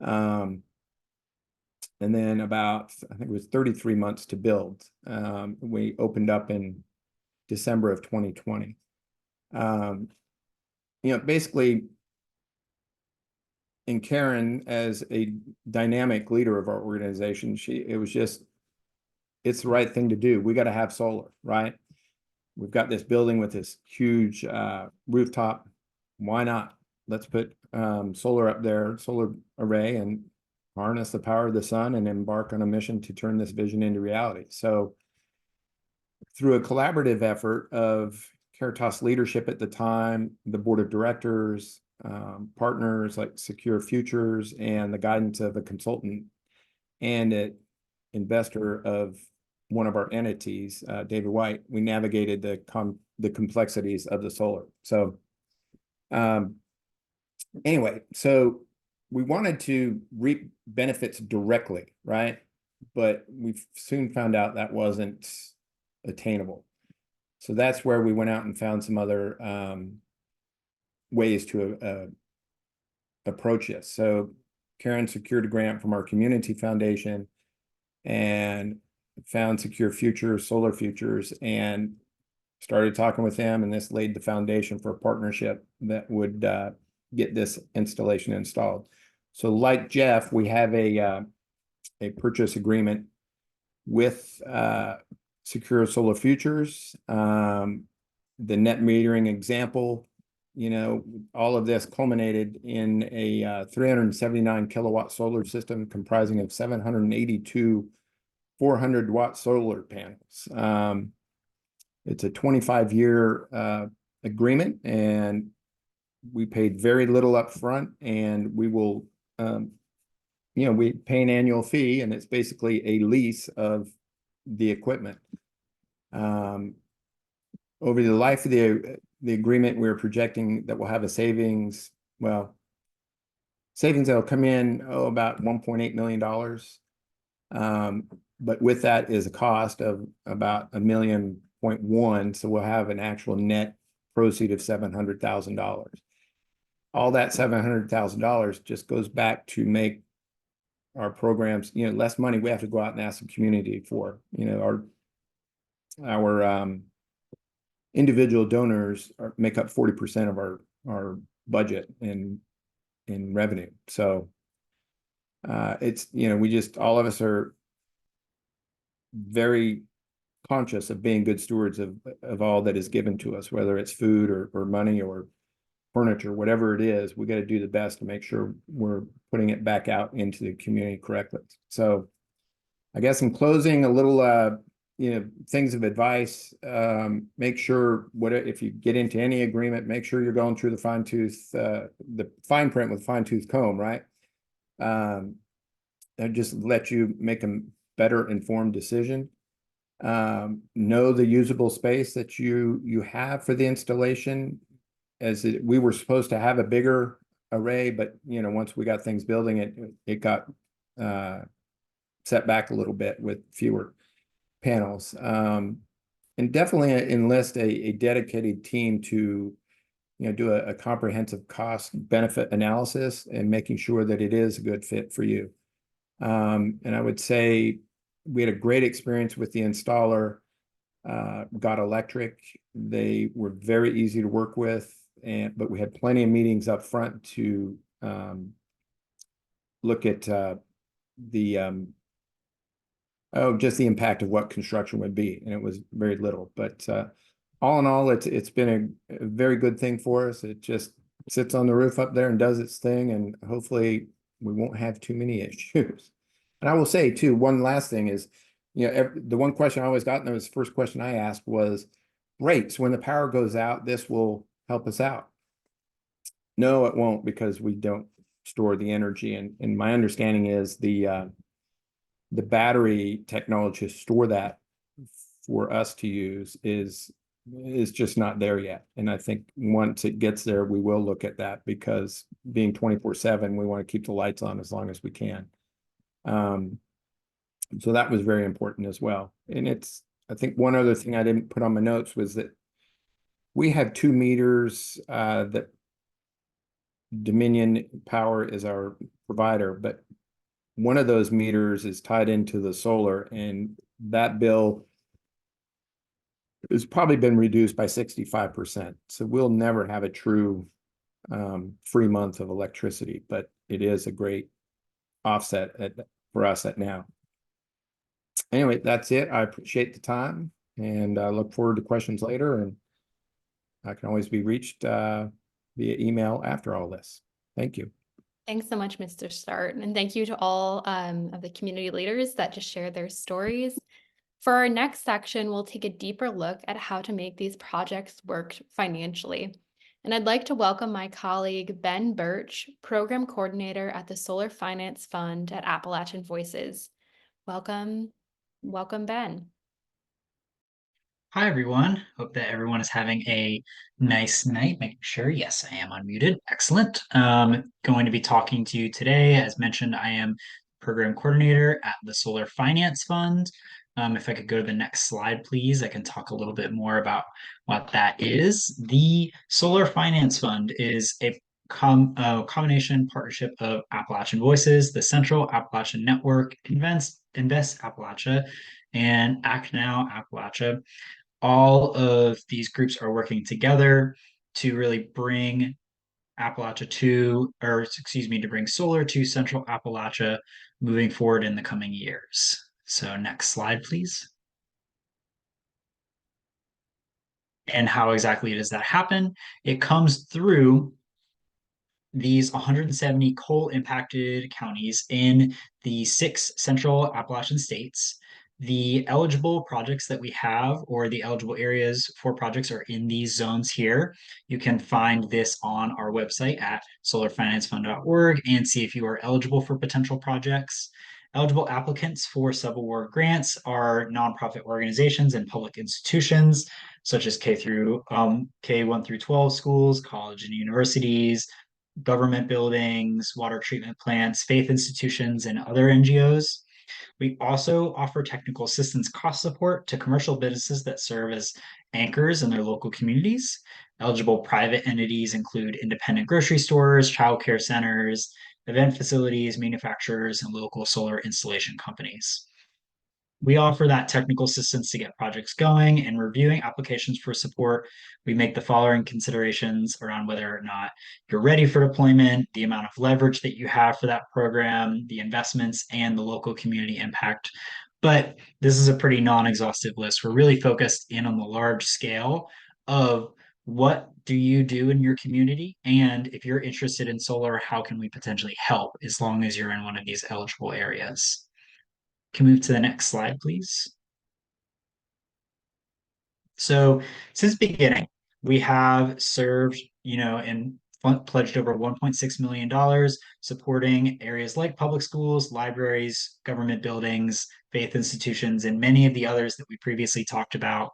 And then about, I think it was 33 months to build. We opened up in December of 2020. Basically, and Karen, as a dynamic leader of our organization, it's the right thing to do. We got to have solar, right? We've got this building with this huge rooftop. Why not? Let's put solar up there, solar array, and harness the power of the sun and embark on a mission to turn this vision into reality. So through a collaborative effort of Caritas leadership at the time, the board of directors, partners like Secure Futures, and the guidance of a consultant and an investor of one of our entities, David White, we navigated the complexities of the solar. So anyway, so we wanted to reap benefits directly, right? But we soon found out that wasn't attainable. So that's where we went out and found some other ways to approach this. So Karen secured a grant from our community foundation and found Secure Futures, Solar Futures, and started talking with them, and this laid the foundation for a partnership that would get this installation installed. So like Jeff, we have a purchase agreement with Secure Solar Futures. The net metering example, all of this culminated in a 379 kilowatt solar system comprising of 782 400-watt solar panels. It's a 25-year agreement, and we paid very little up front, and we will, we pay an annual fee, and it's basically a lease of the equipment. Over the life of the the agreement, we're projecting that we'll have a savings, savings that'll come in, about $1.8 million. But with that is a cost of about $1.1 million. So we'll have an actual net proceed of $700,000. All that $700,000 just goes back to make our programs, less money we have to go out and ask the community for. Our individual donors make up 40% of our budget in revenue. So it's, all of us are very conscious of being good stewards of all that is given to us, whether it's food or money or furniture, whatever it is. We got to do the best to make sure we're putting it back out into the community correctly. So I guess in closing, a little things of advice. Make sure if you get into any agreement, make sure you're going through the fine print with a fine-tooth comb, right? And just let you make a better informed decision. Know the usable space that you have for the installation. We were supposed to have a bigger array, but once we got things building, it got set back a little bit with fewer panels. And definitely enlist a dedicated team to do a comprehensive cost benefit analysis and making sure that it is a good fit for you. And I would say we had a great experience with the installer, Got Electric. They were very easy to work with, but we had plenty of meetings up front to look at just the impact of what construction would be, and it was very little. But all in all, it's been a very good thing for us. It just sits on the roof up there and does its thing, and hopefully we won't have too many issues. And I will say too, one last thing is, the one question I always got, and it was the first question I asked was, great, so when the power goes out, this will help us out. No, it won't, because we don't store the energy. And my understanding is the battery technology to store that for us to use is just not there yet. And I think once it gets there, we will look at that, because being 24/7, we want to keep the lights on as long as we can. So that was very important as well. And I think one other thing I didn't put on my notes was that we have 2 meters that Dominion Power is our provider, but one of those meters is tied into the solar, and that bill has probably been reduced by 65%. So we'll never have a true free month of electricity, but it is a great offset for us at now. Anyway, that's it. I appreciate the time, and I look forward to questions later, and I can always be reached via email after all this. Thank you. Thanks so much, Mr. Start. And thank you to all of the community leaders that just shared their stories. For our next section, we'll take a deeper look at how to make these projects work financially. And I'd like to welcome my colleague, Ben Birch, Program Coordinator at the Solar Finance Fund at Appalachian Voices. Welcome, Ben. Hi, everyone. Hope that everyone is having a nice night. Making sure, yes, I am unmuted. Excellent. Going to be talking to you today. As mentioned, I am Program Coordinator at the Solar Finance Fund. If I could go to the next slide, please, I can talk a little bit more about what that is. The Solar Finance Fund is a combination partnership of Appalachian Voices, the Central Appalachian Network, Invest Appalachia, and Act Now Appalachia. All of these groups are working together to really bring to bring solar to Central Appalachia moving forward in the coming years. So next slide, please. And how exactly does that happen? It comes through these 170 coal impacted counties in the 6 Central Appalachian states. The eligible projects that we have, or the eligible areas for projects, are in these zones here. You can find this on our website at solarfinancefund.org and see if you are eligible for potential projects. Eligible applicants for sub-award grants are nonprofit organizations and public institutions, such as K1 through 12 schools, college and universities, government buildings, water treatment plants, faith institutions, and other NGOs. We also offer technical assistance cost support to commercial businesses that serve as anchors in their local communities. Eligible private entities include independent grocery stores, childcare centers, event facilities, manufacturers, and local solar installation companies. We offer that technical assistance to get projects going, and reviewing applications for support. We make the following considerations around whether or not you're ready for deployment, the amount of leverage that you have for that program, the investments, and the local community impact. But this is a pretty non-exhaustive list. We're really focused in on the large scale of what do you do in your community? And if you're interested in solar, how can we potentially help as long as you're in one of these eligible areas? Can we move to the next slide, please? So since beginning, we have served, and pledged over $1.6 million supporting areas like public schools, libraries, government buildings, faith institutions, and many of the others that we previously talked about.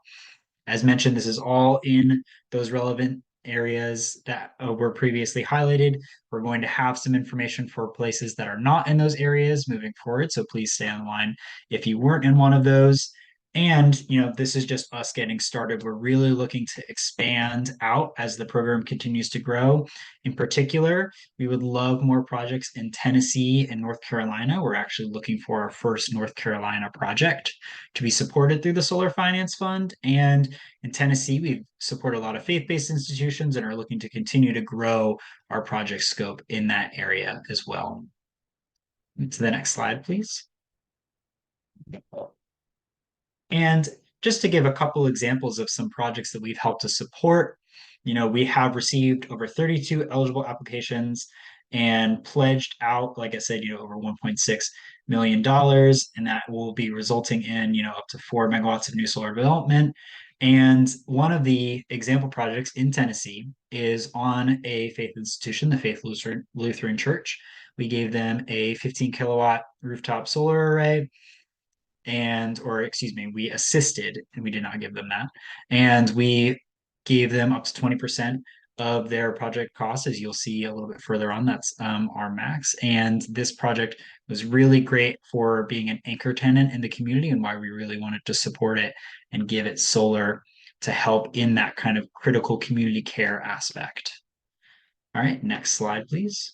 As mentioned, this is all in those relevant areas that were previously highlighted. We're going to have some information for places that are not in those areas moving forward, so please stay on the line if you weren't in one of those. And, this is just us getting started. We're really looking to expand out as the program continues to grow. In particular, we would love more projects in Tennessee and North Carolina. We're actually looking for our first North Carolina project to be supported through the Solar Finance Fund. And in Tennessee, we support a lot of faith-based institutions and are looking to continue to grow our project scope in that area as well. To the next slide, please. And just to give a couple examples of some projects that we've helped to support, we have received over 32 eligible applications and pledged out, like I said, over $1.6 million, and that will be resulting in, up to 4 megawatts of new solar development. And one of the example projects in Tennessee is on a faith institution, the Faith Lutheran Church. We gave them a 15 kilowatt rooftop solar array, we assisted, and we did not give them that. And we gave them up to 20% of their project costs, as you'll see a little bit further on. That's our max. And this project was really great for being an anchor tenant in the community, and why we really wanted to support it and give it solar to help in that kind of critical community care aspect. All right, next slide, please.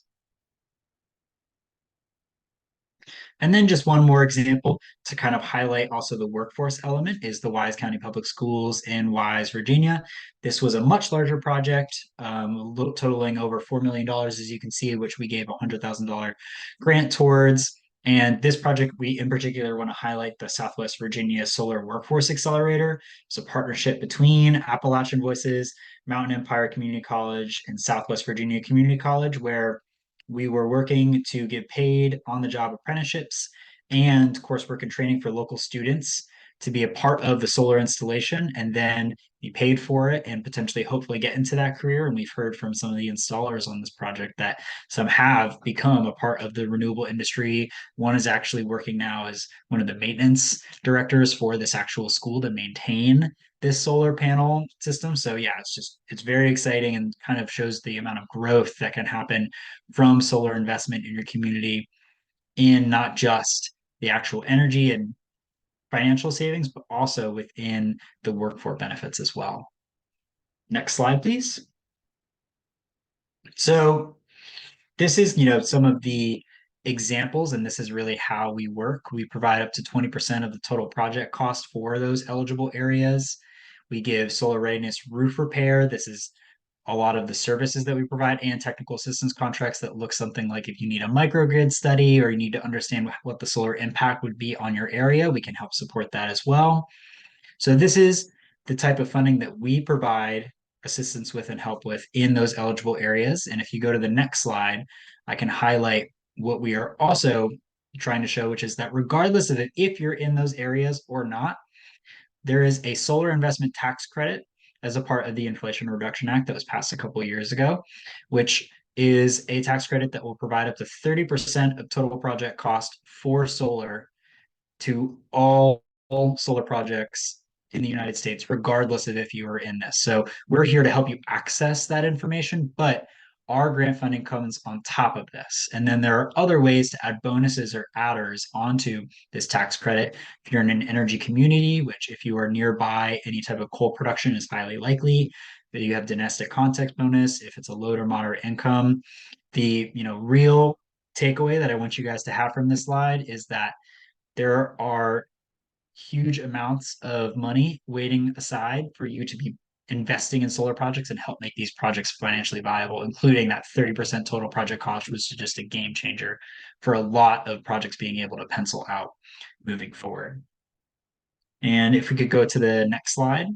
And then just one more example to kind of highlight also the workforce element is the Wise County Public Schools in Wise, Virginia. This was a much larger project, totaling over $4 million, as you can see, which we gave a $100,000 grant towards. And this project, we in particular want to highlight the Southwest Virginia Solar Workforce Accelerator. It's a partnership between Appalachian Voices, Mountain Empire Community College, and Southwest Virginia Community College, where we were working to give paid on-the-job apprenticeships and coursework and training for local students to be a part of the solar installation and then be paid for it and potentially hopefully get into that career. And we've heard from some of the installers on this project that some have become a part of the renewable industry. One is actually working now as one of the maintenance directors for this actual school to maintain this solar panel system. So yeah, it's very exciting and kind of shows the amount of growth that can happen from solar investment in your community, in not just the actual energy and financial savings, but also within the workforce benefits as well. Next slide, please. So this is, some of the examples, and this is really how we work. We provide up to 20% of the total project cost for those eligible areas. We give solar readiness roof repair. This is a lot of the services that we provide, and technical assistance contracts that look something like if you need a microgrid study or you need to understand what the solar impact would be on your area, we can help support that as well. So this is the type of funding that we provide assistance with and help with in those eligible areas. And if you go to the next slide, I can highlight what we are also trying to show, which is that regardless of if you're in those areas or not, there is a solar investment tax credit as a part of the Inflation Reduction Act that was passed a couple of years ago, which is a tax credit that will provide up to 30% of total project cost for solar to all solar projects in the United States, regardless of if you are in this. So we're here to help you access that information, but our grant funding comes on top of this. And then there are other ways to add bonuses or adders onto this tax credit. If you're in an energy community, which if you are nearby any type of coal production is highly likely, that you have domestic context bonus. If it's a low to moderate income, the real takeaway that I want you guys to have from this slide is that there are huge amounts of money waiting aside for you to be investing in solar projects and help make these projects financially viable, including that 30% total project cost, which is just a game changer for a lot of projects being able to pencil out moving forward. And if we could go to the next slide.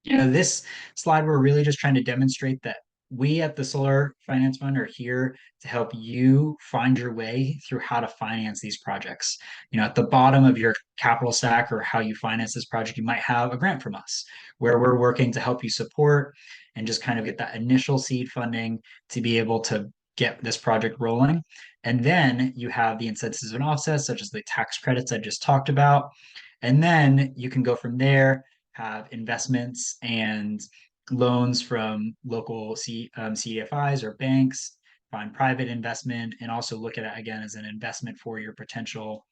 This slide, we're really just trying to demonstrate that we at the Solar Finance Fund are here to help you find your way through how to finance these projects. At the bottom of your capital stack or how you finance this project, you might have a grant from us where we're working to help you support and just kind of get that initial seed funding to be able to get this project rolling. And then you have the incentives and offsets, such as the tax credits I just talked about. And then you can go from there, have investments and loans from local CDFIs or banks, find private investment, and also look at it again as an investment for your potential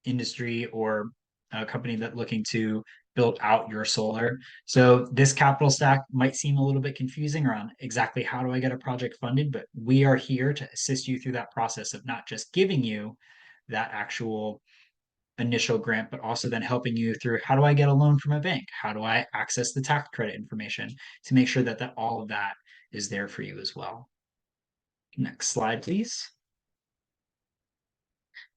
industry or a company that looking to build out your solar. So this capital stack might seem a little bit confusing around exactly how do I get a project funded, but we are here to assist you through that process of not just giving you that actual initial grant, but also then helping you through how do I get a loan from a bank? How do I access the tax credit information to make sure that all of that is there for you as well. Next slide, please.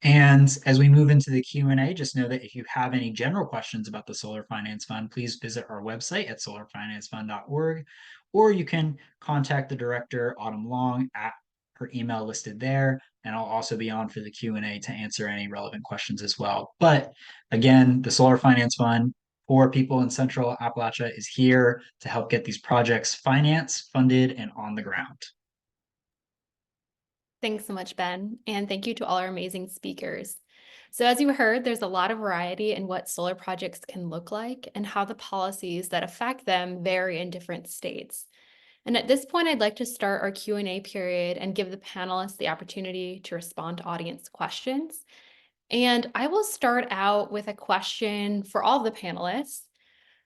And as we move into the Q&A, just know that if you have any general questions about the Solar Finance Fund, please visit our website at solarfinancefund.org, or you can contact the director, Autumn Long, at her email listed there, and I'll also be on for the Q&A to answer any relevant questions as well. But again, the Solar Finance Fund for people in Central Appalachia is here to help get these projects financed, funded, and on the ground. Thanks so much, Ben. And thank you to all our amazing speakers. So as you heard, there's a lot of variety in what solar projects can look like and how the policies that affect them vary in different states. And at this point, I'd like to start our Q&A period and give the panelists the opportunity to respond to audience questions. And I will start out with a question for all the panelists.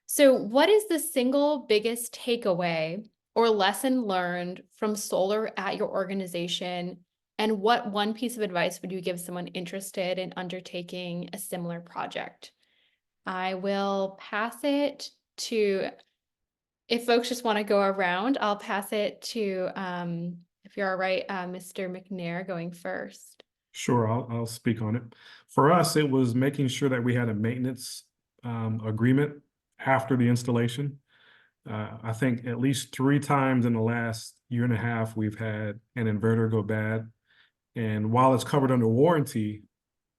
So what is the single biggest takeaway or lesson learned from solar at your organization? And what one piece of advice would you give someone interested in undertaking a similar project? I will pass it to, if folks just want to go around, I'll pass it to, if you're all right, Mr. McNair going first. Sure, I'll speak on it. For us, it was making sure that we had a maintenance agreement after the installation. I think at least 3 times in the last year and a half, we've had an inverter go bad. And while it's covered under warranty,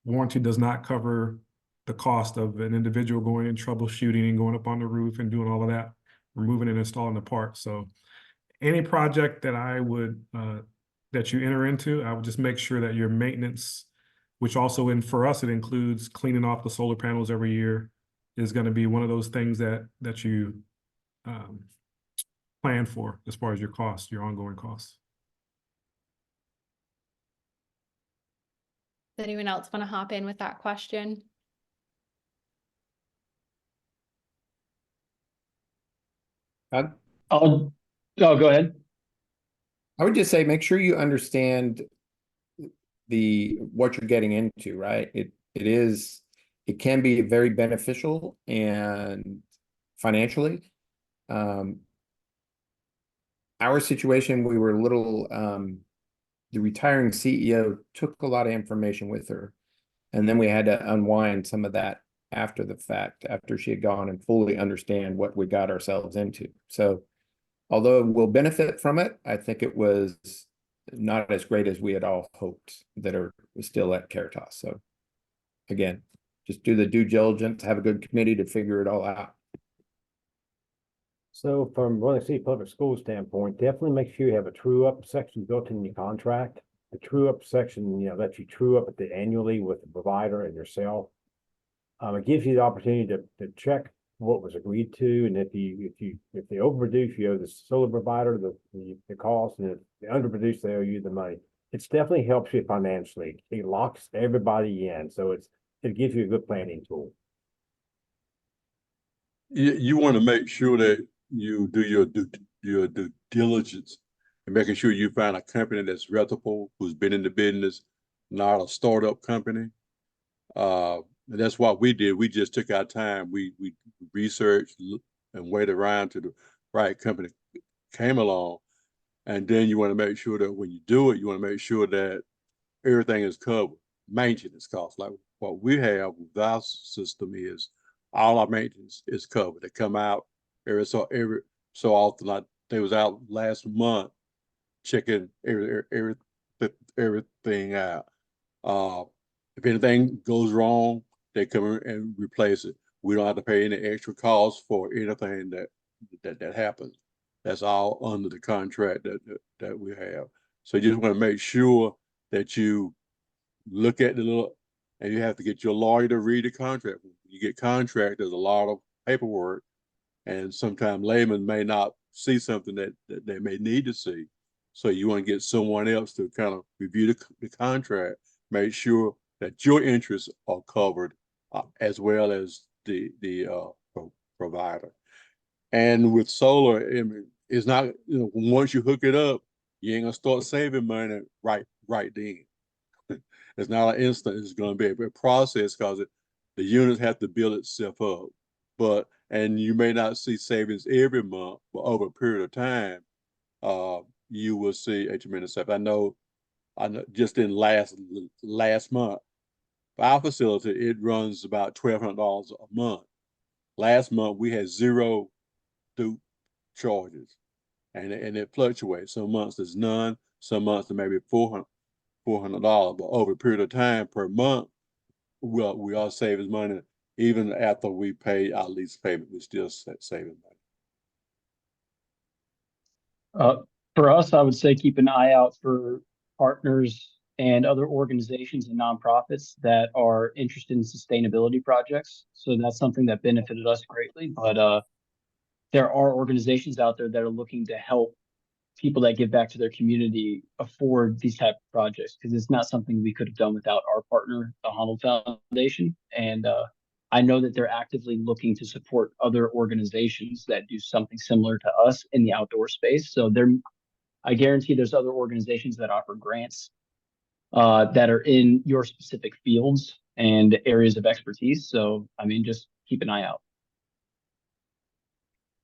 warranty does not cover the cost of an individual going and troubleshooting and going up on the roof and doing all of that, removing and installing the part. So any project that I would, that you enter into, I would just make sure that your maintenance, which also for us, it includes cleaning off the solar panels every year, is going to be one of those things that you plan for as far as your costs, your ongoing costs. Does anyone else want to hop in with that question? Oh, go ahead. I would just say, make sure you understand what you're getting into, right? It can be very beneficial and financially. Our situation, we were a little, the retiring CEO took a lot of information with her, and then we had to unwind some of that after the fact, after she had gone and fully understand what we got ourselves into. So although we'll benefit from it, I think it was not as great as we had all hoped that are still at Caritas. So again, just do the due diligence, have a good committee to figure it all out. So from Running City Public Schools standpoint, definitely make sure you have a true up section built in your contract. The true up section, lets you true up at the annually with the provider and yourself. It gives you the opportunity to check what was agreed to, and if they overproduce, you owe the solar provider the cost, and if they underproduce, they owe you the money. It definitely helps you financially. It locks everybody in, so it gives you a good planning tool. You want to make sure that you do your due diligence and making sure you find a company that's reputable, who's been in the business, not a startup company. And that's what we did. We just took our time. We researched and waited around till the right company came along. And then you want to make sure that when you do it, you want to make sure that everything is covered. Maintenance costs, like what we have with our system, is all our maintenance is covered. They come out every so often. Like they was out last month checking everything out. If anything goes wrong, they come in and replace it. We don't have to pay any extra costs for anything that happens. That's all under the contract that we have. So you just want to make sure that you look at and you have to get your lawyer to read the contract. When you get contract, there's a lot of paperwork, and sometimes laymen may not see something that they may need to see. So you want to get someone else to kind of review the contract, make sure that your interests are covered, as well as the provider. And with solar, I mean, it's not, once you hook it up, you ain't gonna start saving money right then. It's not an instant. It's going to be a process, because the units have to build itself up. And you may not see savings every month, but over a period of time, you will see a tremendous savings. I know just in last month, for our facility, it runs about $1,200 a month. Last month we had 0 dupe charges, and it fluctuates. Some months there's none, some months there may be $400, but over a period of time per month, we are saving money. Even after we pay our lease payment, we're still saving money. For us, I would say keep an eye out for partners and other organizations and nonprofits that are interested in sustainability projects. So that's something that benefited us greatly. But there are organizations out there that are looking to help people that give back to their community afford these type of projects, because it's not something we could have done without our partner, the Honnold Foundation. And I know that they're actively looking to support other organizations that do something similar to us in the outdoor space. So I guarantee there's other organizations that offer grants that are in your specific fields and areas of expertise. So, I mean, just keep an eye out.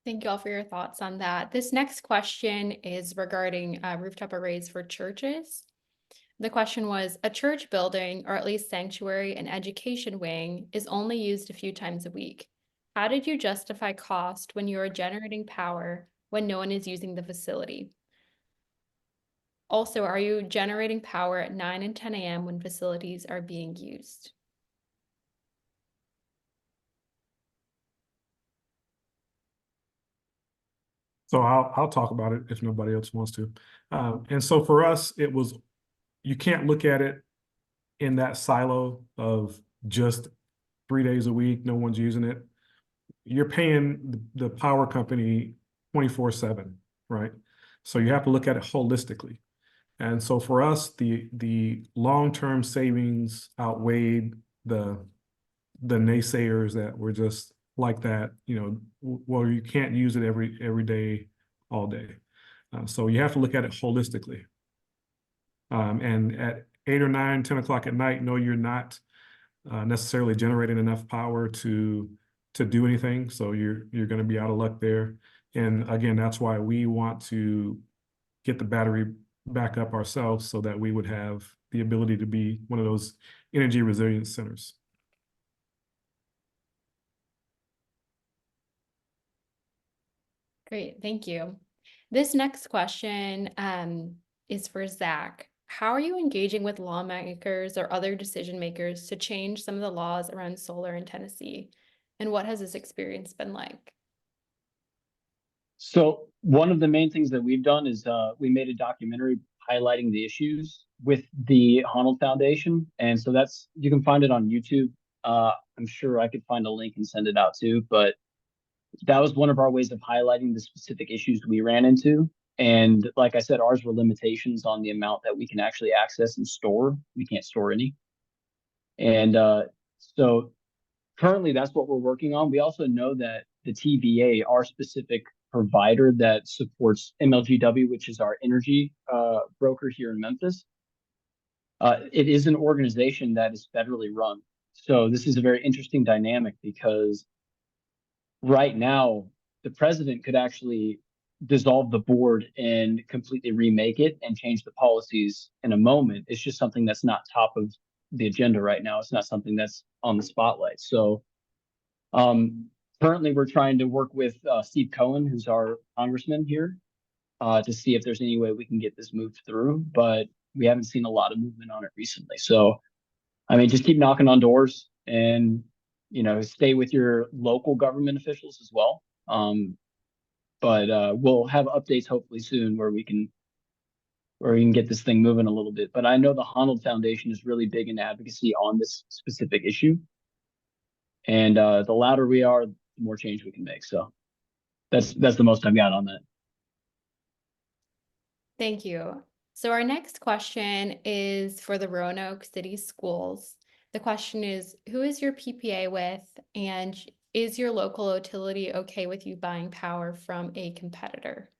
Thank you all for your thoughts on that. This next question is regarding rooftop arrays for churches. The question was, a church building, or at least sanctuary and education wing, is only used a few times a week. How did you justify cost when you are generating power when no one is using the facility? Also, are you generating power at 9 and 10 a.m. when facilities are being used? So I'll talk about it if nobody else wants to. And so for us, you can't look at it in that silo of just 3 days a week, no one's using it. You're paying the power company 24/7, right? So you have to look at it holistically. And so for us, the long-term savings outweighed the naysayers that were just like that, well, you can't use it every day, all day. So you have to look at it holistically. And at 8 or 9, 10 o'clock at night, no, you're not necessarily generating enough power to do anything. So you're going to be out of luck there. And again, that's why we want to get the battery back up ourselves, so that we would have the ability to be one of those energy resilience centers. Great, thank you. This next question is for Zach. How are you engaging with lawmakers or other decision makers to change some of the laws around solar in Tennessee? And what has this experience been like? So one of the main things that we've done is we made a documentary highlighting the issues with the Honnold Foundation. And so that's, you can find it on YouTube. I'm sure I could find a link and send it out too, but that was one of our ways of highlighting the specific issues we ran into. And like I said, ours were limitations on the amount that we can actually access and store. We can't store any. And so currently that's what we're working on. We also know that the TVA, our specific provider that supports MLGW, which is our energy broker here in Memphis, it is an organization that is federally run. So this is a very interesting dynamic because right now the president could actually dissolve the board and completely remake it and change the policies in a moment. It's just something that's not top of the agenda right now. It's not something that's on the spotlight. So currently we're trying to work with Steve Cohen, who's our congressman here, to see if there's any way we can get this moved through, but we haven't seen a lot of movement on it recently. So, I mean, just keep knocking on doors and, you know, stay with your local government officials as well. But we'll have updates hopefully soon where we can get this thing moving a little bit. But I know the Honnold Foundation is really big in advocacy on this specific issue. And the louder we are, the more change we can make. So that's the most I've got on that. Thank you. So our next question is for the Roanoke City Schools. The question is, who is your PPA with, and is your local utility okay with you buying power from a competitor?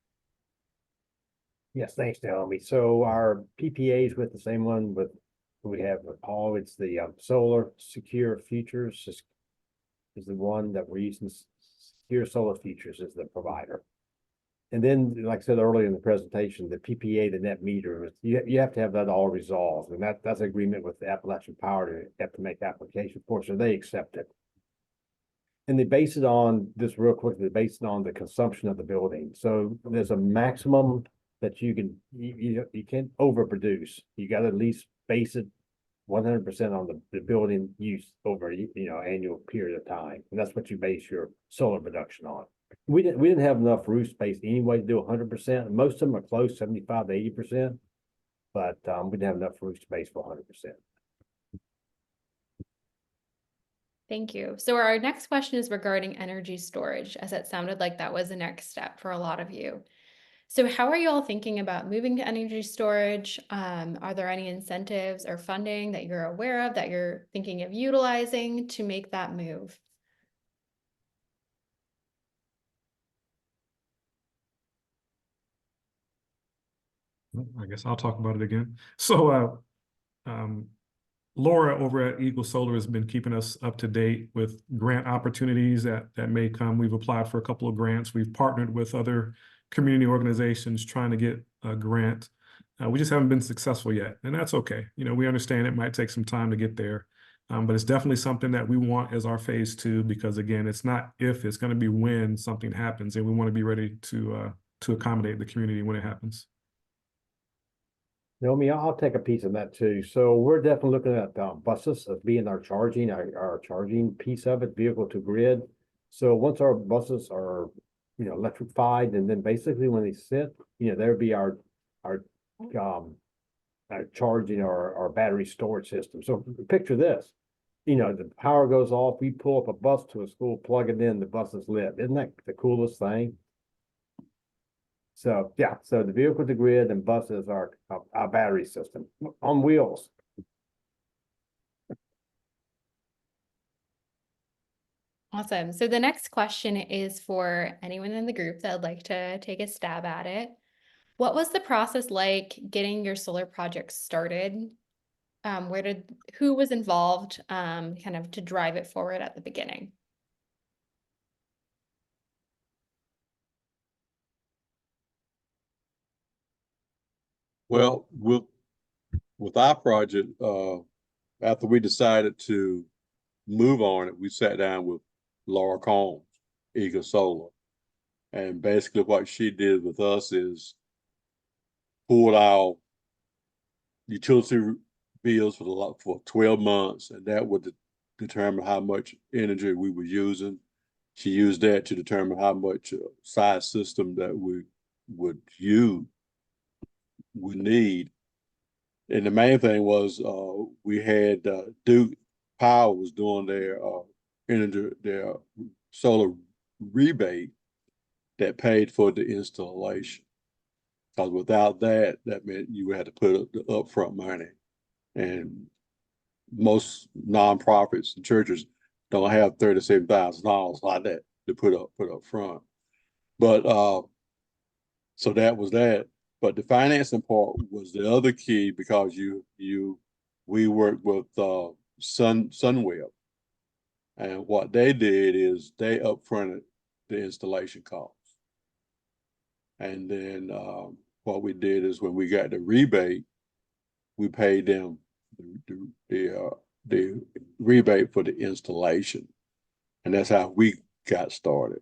Yes, thanks, Naomi. So our PPA is with the same one we have with Paul. It's the Solar Secure Futures is the one that we're using. Secure Solar Futures is the provider. And then, like I said earlier in the presentation, the PPA, the net meter, you have to have that all resolved. And that's an agreement with the Appalachian Power to have to make application for, so they accept it. And they base it on, just real quick, they base it on the consumption of the building. So there's a maximum that you can't overproduce. You got to at least base it 100% on the building use over annual period of time. And that's what you base your solar production on. We didn't have enough roof space anyway to do 100%. Most of them are close, 75 to 80%, but we didn't have enough roof space for 100%. Thank you. So our next question is regarding energy storage, as it sounded like that was the next step for a lot of you. So how are you all thinking about moving to energy storage? Are there any incentives or funding that you're aware of that you're thinking of utilizing to make that move? I guess I'll talk about it again. So Laura over at Eagle Solar has been keeping us up to date with grant opportunities that may come. We've applied for a couple of grants. We've partnered with other community organizations trying to get a grant. We just haven't been successful yet, and that's okay. We understand it might take some time to get there, but it's definitely something that we want as our phase 2, because again, it's not if, it's going to be when something happens, and we want to be ready to accommodate the community when it happens. Naomi, I'll take a piece of that too. So we're definitely looking at buses as being our charging piece of it, vehicle to grid. So once our buses are, electrified, and then basically when they sit, there'll be our charging our battery storage system. So picture this, the power goes off, we pull up a bus to a school, plug it in, the bus is lit. Isn't that the coolest thing? So yeah, so the vehicle to grid and buses are our battery system on wheels. Awesome. So the next question is for anyone in the group that would like to take a stab at it. What was the process like getting your solar project started? Who was involved kind of to drive it forward at the beginning? Well, with our project, after we decided to move on it, we sat down with Laura Combs, Eagle Solar. And basically what she did with us is pulled our utility bills for 12 months, and that would determine how much energy we were using. she used that to determine how much size system that we would need. And the main thing was we had Duke Power was doing their solar rebate that paid for the installation. Because without that, that meant you had to put up the upfront money. And most nonprofits and churches don't have $37,000 like that to put up front. But so that was that. But the financing part was the other key, because we worked with Sunweb, and what they did is they upfronted the installation costs. And then what we did is when we got the rebate, we paid them the rebate for the installation. And that's how we got started.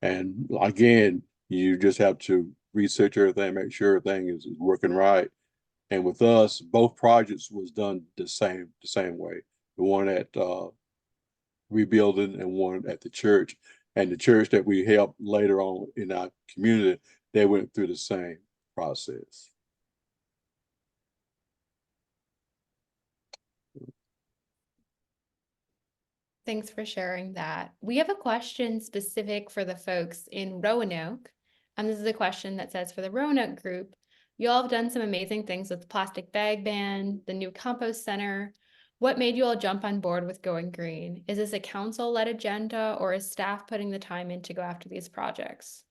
And again, you just have to research everything, make sure everything is working right. And with us, both projects was done the same way. The one at rebuilding and one at the church. And the church that we helped later on in our community, they went through the same process. Thanks for sharing that. We have a question specific for the folks in Roanoke. And this is a question that says, for the Roanoke group, you all have done some amazing things with the plastic bag ban, the new compost center. What made you all jump on board with going green? Is this a council-led agenda, or is staff putting the time in to go after these projects?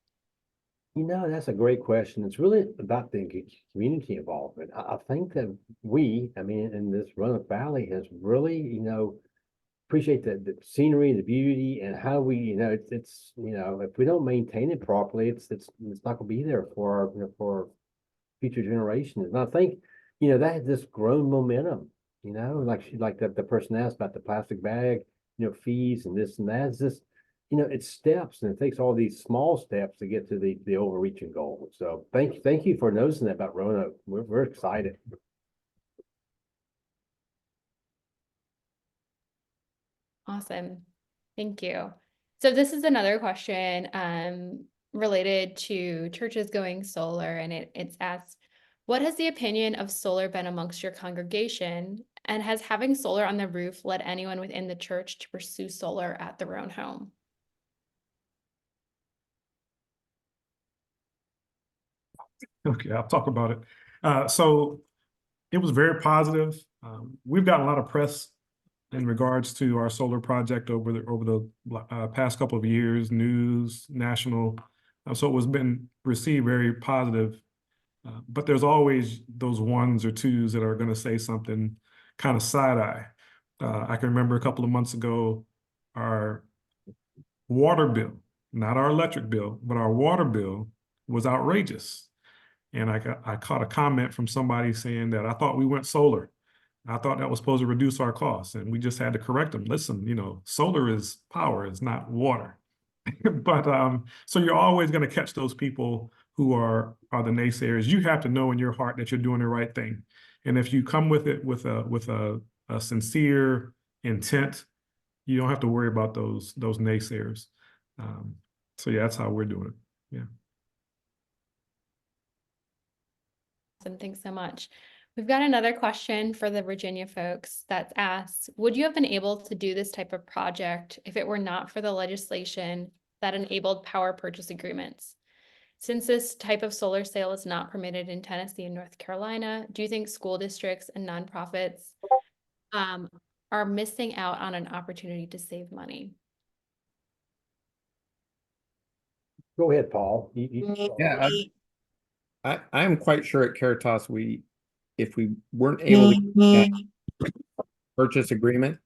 You know, that's a great question. It's really about the community involvement. I think that in this Roanoke Valley has really, appreciate the scenery, the beauty, and how we, it's if we don't maintain it properly, it's not gonna be there for for future generations. And I think, that has this grown momentum, like the person asked about the plastic bag, fees and this and that. It's just, it's steps, and it takes all these small steps to get to the overreaching goal. So thank you for noticing that about Roanoke. We're excited. Awesome. Thank you. So this is another question related to churches going solar, and it's asked, what has the opinion of solar been amongst your congregation, and has having solar on the roof led anyone within the church to pursue solar at their own home? Okay, I'll talk about it. So it was very positive. We've gotten a lot of press in regards to our solar project over the past couple of years, news, national. So it was been received very positive. But there's always those ones or twos that are going to say something kind of side-eye. I can remember a couple of months ago, our water bill, not our electric bill, but our water bill was outrageous. And I caught a comment from somebody saying that I thought we went solar. I thought that was supposed to reduce our costs, and we just had to correct them. Listen, solar is power, it's not water. But so you're always going to catch those people who are the naysayers. You have to know in your heart that you're doing the right thing, and if you come with it with a sincere intent, you don't have to worry about those naysayers. So yeah, that's how we're doing it. Yeah. Awesome. Thanks so much. We've got another question for the Virginia folks that's asked, would you have been able to do this type of project if it were not for the legislation that enabled power purchase agreements? Since this type of solar sale is not permitted in Tennessee and North Carolina, do you think school districts and nonprofits are missing out on an opportunity to save money? Go ahead, Paul. Yeah, I'm quite sure at Caritas, if we weren't able to get that purchase agreement,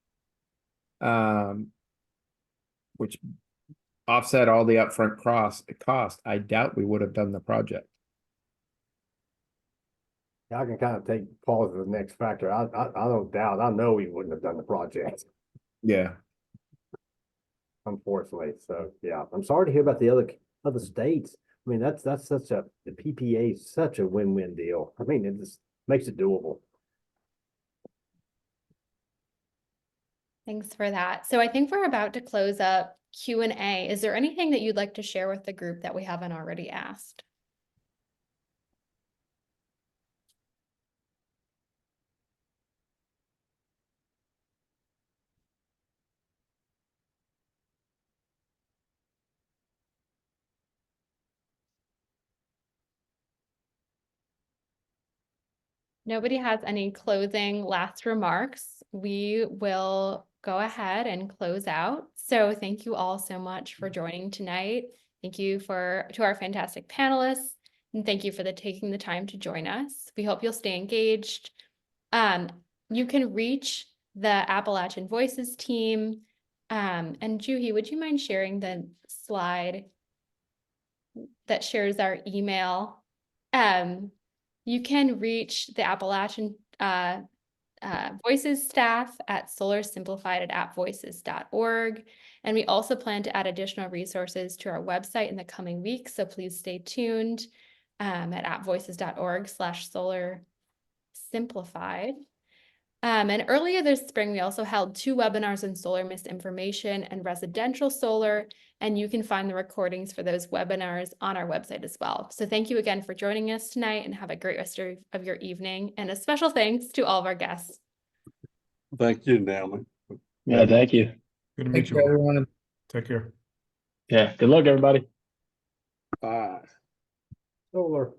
which offset all the upfront cost, I doubt we would have done the project. I can kind of take Paul to the next factor. I don't doubt. I know we wouldn't have done the project, Yeah. unfortunately. So yeah, I'm sorry to hear about the other states. I mean, that's such the PPA is such a win-win deal. I mean, it just makes it doable. Thanks for that. So I think we're about to close up Q&A. Is there anything that you'd like to share with the group that we haven't already asked? Nobody has any closing last remarks. We will go ahead and close out. So thank you all so much for joining tonight. Thank you to our fantastic panelists, and thank you for taking the time to join us. We hope you'll stay engaged. You can reach the Appalachian Voices team. And Juhi, would you mind sharing the slide that shares our email? You can reach the Appalachian Voices staff at solarsimplified@appvoices.org. And we also plan to add additional resources to our website in the coming weeks. So please stay tuned at appvoices.org/solarsimplified. And earlier this spring, we also held 2 webinars on solar misinformation and residential solar, and you can find the recordings for those webinars on our website as well. So thank you again for joining us tonight, and have a great rest of your evening. And a special thanks to all of our guests. Thank you, Naomi. Yeah, thank you. Good to Thank meet you, you all. everyone. Take care. Yeah, good luck, everybody. Solar.